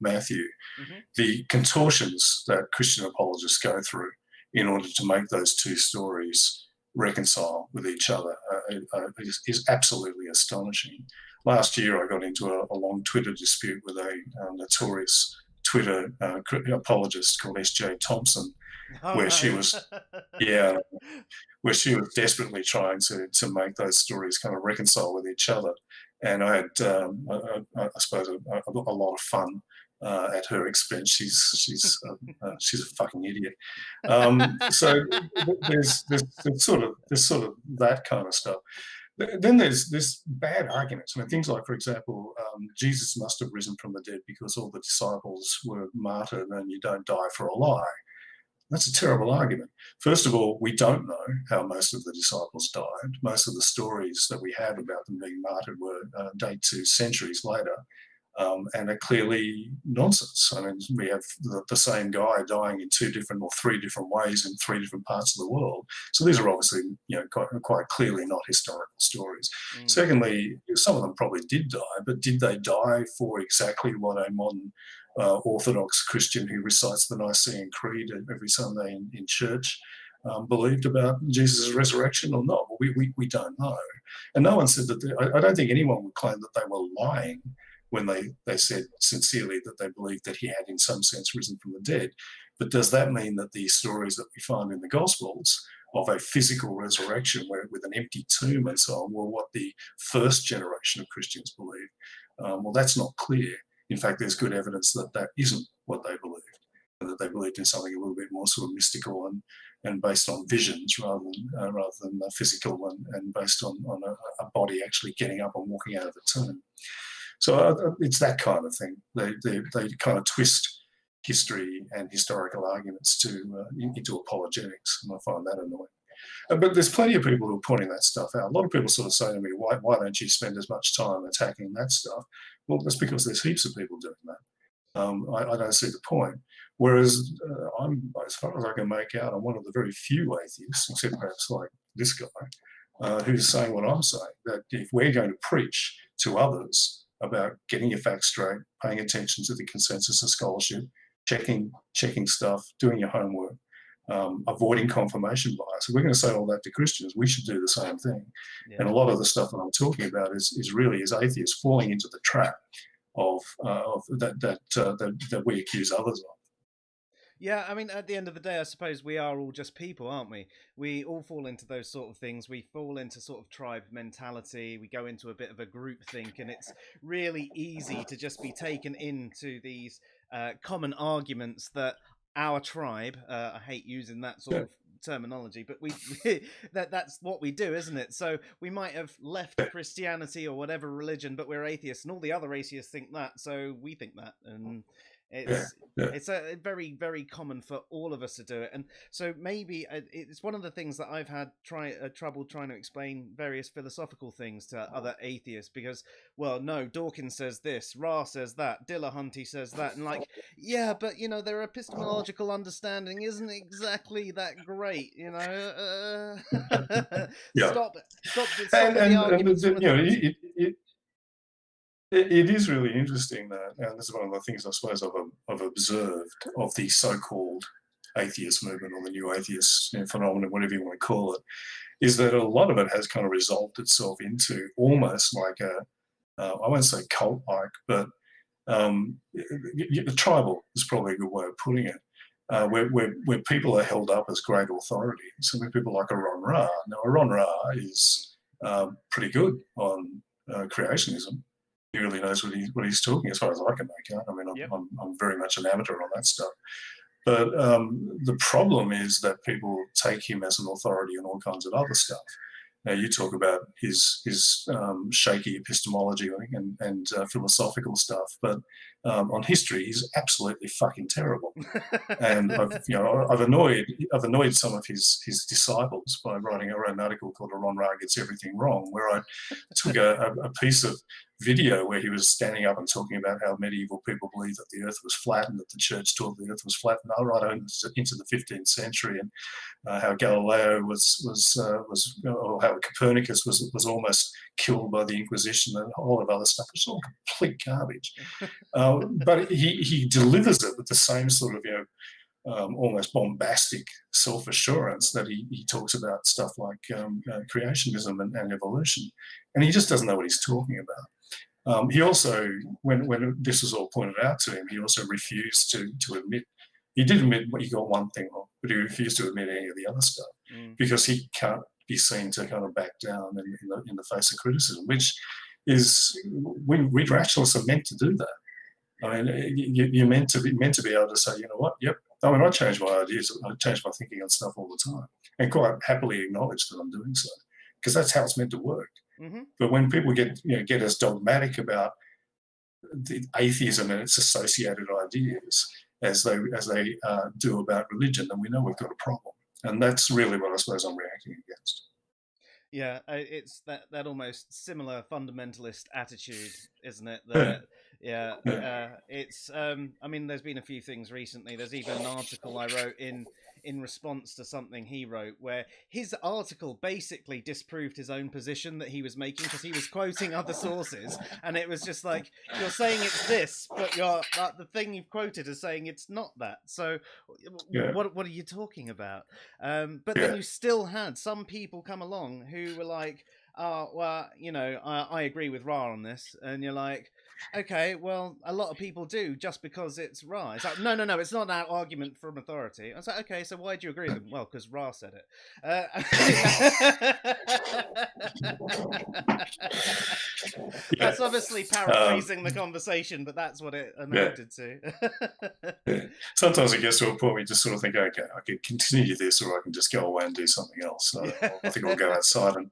Matthew. Mm-hmm. The contortions that Christian apologists go through in order to make those two stories reconcile with each other is absolutely astonishing. Last year, I got into a long Twitter dispute with a notorious Twitter apologist called S.J. Thompson, where she was desperately trying to make those stories kind of reconcile with each other. and I had, I suppose, a lot of fun at her expense. She's a fucking idiot. So there's sort of that kind of stuff. Then there's bad arguments. I mean, things like, for example, Jesus must have risen from the dead because all the disciples were martyred, and you don't die for a lie. That's a terrible argument. First of all, we don't know how most of the disciples died. Most of the stories that we have about them being martyred date to centuries later, and are clearly nonsense. I mean, we have the same guy dying in 2 different or 3 different ways in 3 different parts of the world. So these are obviously, quite clearly not historical stories. Secondly, some of them probably did die, but did they die for exactly what a modern Orthodox Christian who recites the Nicene Creed every Sunday in church believed about Jesus' resurrection or not? Well, we don't know. And no one said that. I don't think anyone would claim that they were lying when they said sincerely that they believed that he had in some sense risen from the dead. But does that mean that the stories that we find in the Gospels of a physical resurrection with an empty tomb and so on were what the first generation of Christians believed? Well, that's not clear. In fact, there's good evidence that that isn't what they believed, and that they believed in something a little bit more sort of mystical and based on visions rather than physical and based on a body actually getting up and walking out of the tomb. So it's that kind of thing. They kind of twist history and historical arguments into apologetics, and I find that annoying. But there's plenty of people who are pointing that stuff out. A lot of people sort of say to me, why don't you spend as much time attacking that stuff? Well, that's because there's heaps of people doing that. I don't see the point. Whereas I'm, as far as I can make out, I'm one of the very few atheists, except perhaps like this guy, who's saying what I'm saying, that if we're going to preach to others about getting your facts straight, paying attention to the consensus of scholarship, checking stuff, doing your homework, avoiding confirmation bias. If we're going to say all that to Christians, we should do the same thing. Yeah. And a lot of the stuff that I'm talking about is really as atheists falling into the trap of that we accuse others of. Yeah, I mean, at the end of the day, I suppose we are all just people, aren't we? We all fall into those sort of things. We fall into sort of tribe mentality. We go into a bit of a group think, and it's really easy to just be taken into these common arguments that our tribe, I hate using that sort of terminology, but that's what we do, isn't it? So we might have left Christianity or whatever religion, but we're atheists, and all the other atheists think that, so we think that, and it's a very, very common for all of us to do it. And so maybe it's one of the things that I've had trouble trying to explain various philosophical things to other atheists, because, well, no, Dawkins says this, Ra says that, Dillahunty says that, and like, yeah, but their epistemological understanding isn't exactly that great, Stop the arguments. It is really interesting that, and this is one of the things I suppose I've observed of the so-called atheist movement, or the new atheist phenomenon, whatever you want to call it, is that a lot of it has kind of resolved itself into almost like I won't say cult-like, but tribal is probably a good way of putting it, where people are held up as great authority. So when people like a Ron Ra, now a Ron Ra is pretty good on creationism. He really knows what he's talking, as far as I can make out. I mean, I'm very much an amateur on that stuff. But the problem is that people take him as an authority on all kinds of other stuff. Now, you talk about his shaky epistemology and philosophical stuff, but on history, he's absolutely fucking terrible. And I've annoyed some of his disciples by writing a Rome article called "A Ron Ra Gets Everything Wrong," where I took a piece of video where he was standing up and talking about how medieval people believed that the earth was flat and that the church taught the earth was flat, and right into the 15th century, and how Galileo or how Copernicus was almost killed by the Inquisition, and a whole lot of other stuff. It's all complete garbage. But he delivers it with the same sort of almost bombastic self-assurance that he talks about stuff like creationism and evolution, and he just doesn't know what he's talking about. He also, when this was all pointed out to him, he also refused to admit. He did admit he got one thing wrong, but he refused to admit any of the other stuff because he can't be seen to kind of back down in the face of criticism, which is we rationalists are meant to do that. I mean, you're meant to be able to say, you know what, yep. I mean, I change my ideas, I change my thinking on stuff all the time, and quite happily acknowledge that I'm doing so, because that's how it's meant to work. Mm-hmm. But when people get as dogmatic about the atheism and its associated ideas as they do about religion, then we know we've got a problem, and that's really what I suppose I'm reacting against. Yeah, it's that almost similar fundamentalist attitude, isn't it? Yeah. It's. I mean, there's been a few things recently. There's even an article I wrote in response to something he wrote, where his article basically disproved his own position that he was making, because he was quoting other sources, and it was just like, you're saying it's this, but the thing you've quoted is saying it's not that. So, what are you talking about? But then you still had some people come along who were like, oh, well, I agree with Ra on this. And you're like, okay, well, a lot of people do just because it's Ra. It's like, no, it's not that argument from authority. I was like, okay, so why do you agree with them? Well, because Ra said it. That's obviously paraphrasing the conversation, but that's what it amounted to. Sometimes it gets to a point where you just sort of think, okay, I can continue this, or I can just go away and do something else. So I think I'll go outside and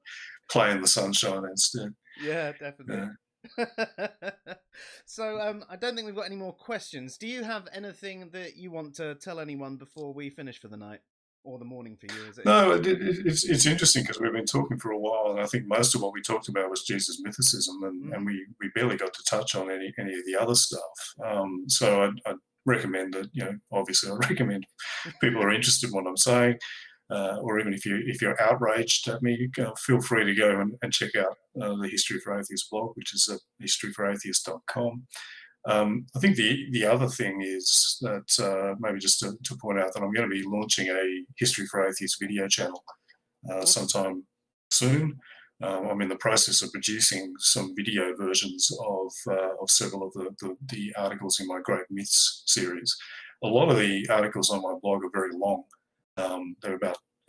play in the sunshine instead. Yeah, definitely. So I don't think we've got any more questions. Do you have anything that you want to tell anyone before we finish for the night, or the morning for you? No, it's interesting, because we've been talking for a while, and I think most of what we talked about was Jesus mythicism, and we barely got to touch on any of the other stuff. So I'd recommend that, obviously I recommend people are interested in what I'm saying, or even if you're outraged at me, feel free to go and check out the History for Atheists blog, which is at historyforatheists.com. I think the other thing is that maybe just to point out that I'm going to be launching a History for Atheists video channel sometime soon. I'm in the process of producing some video versions of several of the articles in my Great Myths series. A lot of the articles on my blog are very long. They're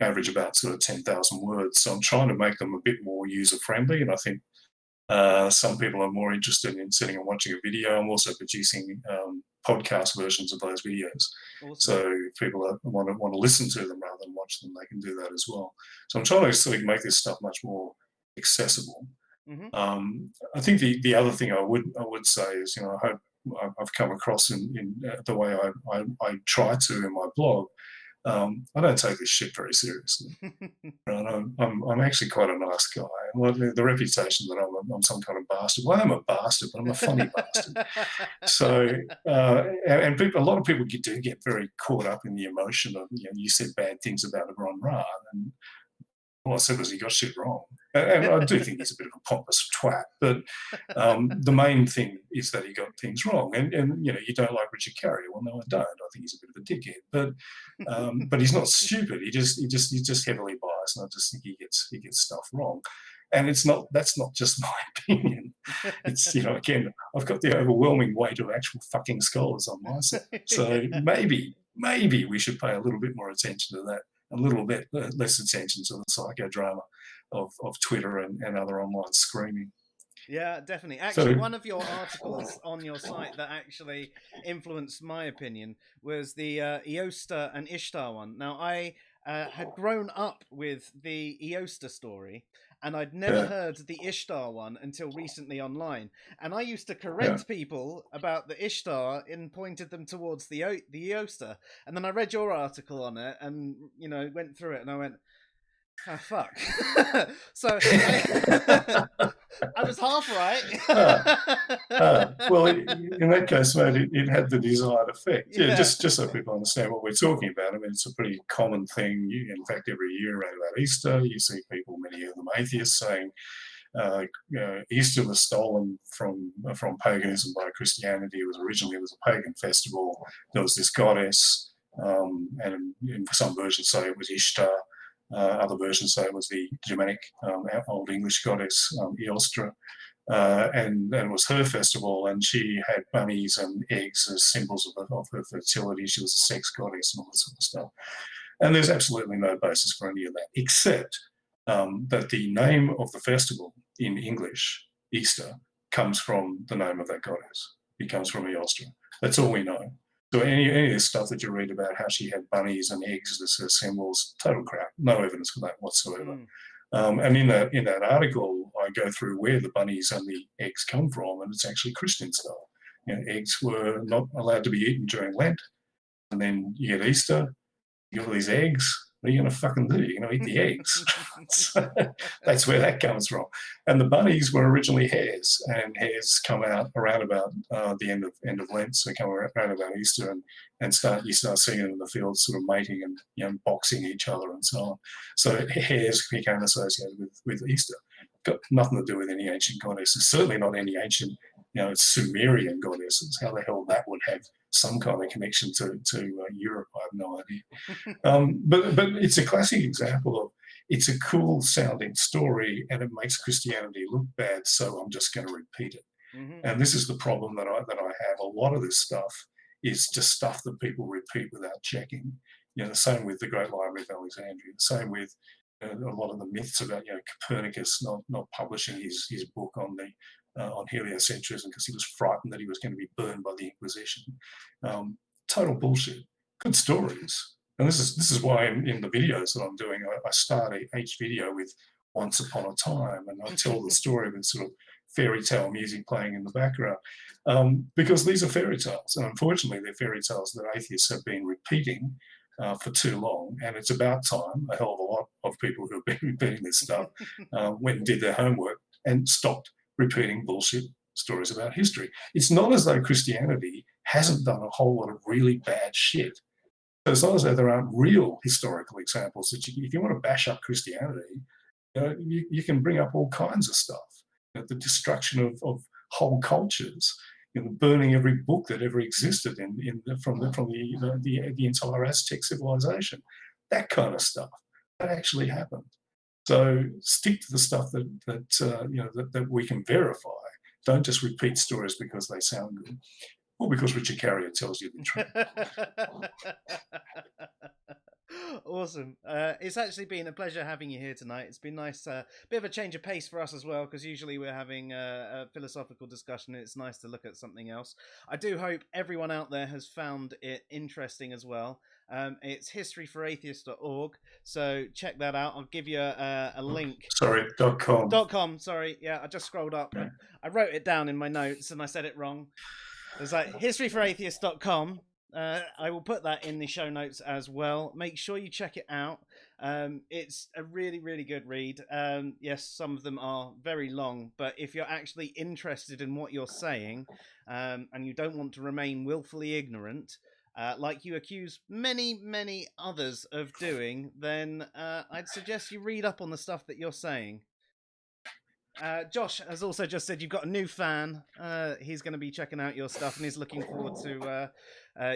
average about sort of 10,000 words. So I'm trying to make them a bit more user-friendly, and I think some people are more interested in sitting and watching a video. I'm also producing podcast versions of those videos. Awesome. So if people want to listen to them rather than watch them, they can do that as well. So I'm trying to sort of make this stuff much more accessible. Mm-hmm. I think the other thing I would say is, I hope I've come across in the way I try to in my blog. I don't take this shit very seriously. I'm actually quite a nice guy. The reputation that I'm some kind of bastard. Well, I'm a bastard, but I'm a funny bastard. So, and a lot of people do get very caught up in the emotion of, you said bad things about Ron Ra, and all I said was he got shit wrong. And I do think he's a bit of a pompous twat, but the main thing is that he got things wrong. And you don't like Richard Carrier. Well, no, I don't. I think he's a bit of a dickhead, but he's not stupid. He's just heavily biased, and I just think he gets stuff wrong. And that's not just my opinion. It's, again, I've got the overwhelming weight of actual fucking scholars on my side. So maybe we should pay a little bit more attention to that, a little bit less attention to the psychodrama of Twitter and other online screaming. Yeah, definitely. Actually, one of your articles on your site that actually influenced my opinion was the Eoster and Ishtar one. Now, I had grown up with the Eoster story, and I'd never heard the Ishtar one until recently online. And I used to correct people about the Ishtar and pointed them towards the Eoster. And then I read your article on it and, went through it, and I went, oh, fuck. So I was half right. Well, in that case, mate, it had the desired effect. Yeah, just so people understand what we're talking about. I mean, it's a pretty common thing. In fact, every year around about Easter, you see people, many of them atheists, saying Easter was stolen from paganism by Christianity. It was originally a pagan festival. There was this goddess, and in some versions say it was Ishtar. Other versions say it was the Germanic Old English goddess Eostra, and it was her festival, and she had bunnies and eggs as symbols of her fertility. She was a sex goddess and all that sort of stuff. And there's absolutely no basis for any of that, except that the name of the festival in English Easter comes from the name of that goddess. It comes from Eostra. That's all we know. So any of this stuff that you read about how she had bunnies and eggs as her symbols, total crap. No evidence for that whatsoever. And in that article, I go through where the bunnies and the eggs come from, and it's actually Christian stuff. Eggs were not allowed to be eaten during Lent, and then you get Easter, you got all these eggs. What are you going to fucking do? You're going to eat the eggs. So that's where that comes from. And the bunnies were originally hares, and hares come out around about the end of Lent, so come around about Easter, and you start seeing them in the fields, sort of mating and boxing each other and so on. So hares became associated with Easter. Got nothing to do with any ancient goddesses. Certainly not any ancient, Sumerian goddesses. How the hell that would have some kind of connection to Europe, I have no idea. But it's a classic example of, it's a cool sounding story and it makes Christianity look bad, so I'm just going to repeat it. And this is the problem that I have. A lot of this stuff is just stuff that people repeat without checking. The same with the Great Library of Alexandria. The same with a lot of the myths about Copernicus not publishing his book on heliocentrism because he was frightened that he was going to be burned by the Inquisition. Total bullshit. Good stories, and this is why in the videos that I'm doing, I start each video with "Once upon a time," and I tell the story with sort of fairy tale music playing in the background, because these are fairy tales, and unfortunately, they're fairy tales that atheists have been repeating for too long, and it's about time a hell of a lot of people who have been repeating this stuff went and did their homework and stopped repeating bullshit stories about history. It's not as though Christianity hasn't done a whole lot of really bad shit. So it's not as though there aren't real historical examples that if you want to bash up Christianity, you can bring up all kinds of stuff. The destruction of whole cultures, burning every book that ever existed from the entire Aztec civilization, that kind of stuff. That actually happened. So stick to the stuff that we can verify. Don't just repeat stories because they sound good, or because Richard Carrier tells you the truth. Awesome. It's actually been a pleasure having you here tonight. It's been nice, bit of a change of pace for us as well, because usually we're having a philosophical discussion, and it's nice to look at something else. I do hope everyone out there has found it interesting as well. It's historyforatheists.org, so check that out. I'll give you a link. Sorry, .com. .com, sorry. Yeah, I just scrolled up. Yeah. I wrote it down in my notes and I said it wrong. It's like historyforatheists.com. I will put that in the show notes as well. Make sure you check it out. It's a really, really good read. Yes, some of them are very long, but if you're actually interested in what you're saying, and you don't want to remain willfully ignorant, like you accuse many, many others of doing, then I'd suggest you read up on the stuff that you're saying. Josh has also just said you've got a new fan. He's going to be checking out your stuff and he's looking forward to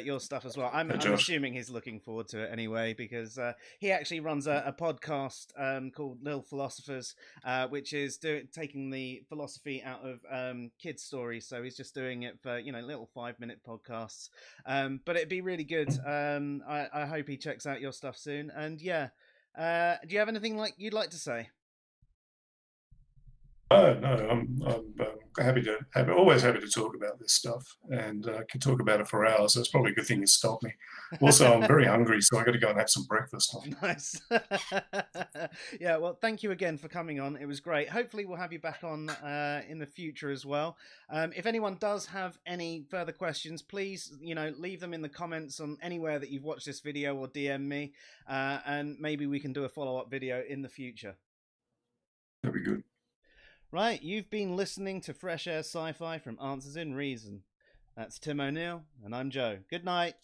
your stuff as well. I'm assuming he's looking forward to it anyway, because he actually runs a podcast called Little Philosophers, which is taking the philosophy out of kids' stories. So he's just doing it for little 5-minute podcasts. But it'd be really good. I hope he checks out your stuff soon. And yeah, do you have anything you'd like to say? No, I'm always happy to talk about this stuff, and can talk about it for hours. So it's probably a good thing you stopped me. Also, I'm very hungry, so I got to go and have some breakfast. Nice. Yeah, well, thank you again for coming on. It was great. Hopefully, we'll have you back on in the future as well. If anyone does have any further questions, please, leave them in the comments on anywhere that you've watched this video, or DM me, and maybe we can do a follow-up video in the future. That'd be good. Right, you've been listening to Fresh Air Sci-Fi from Answers in Reason. That's Tim O'Neill, and I'm Joe. Good night.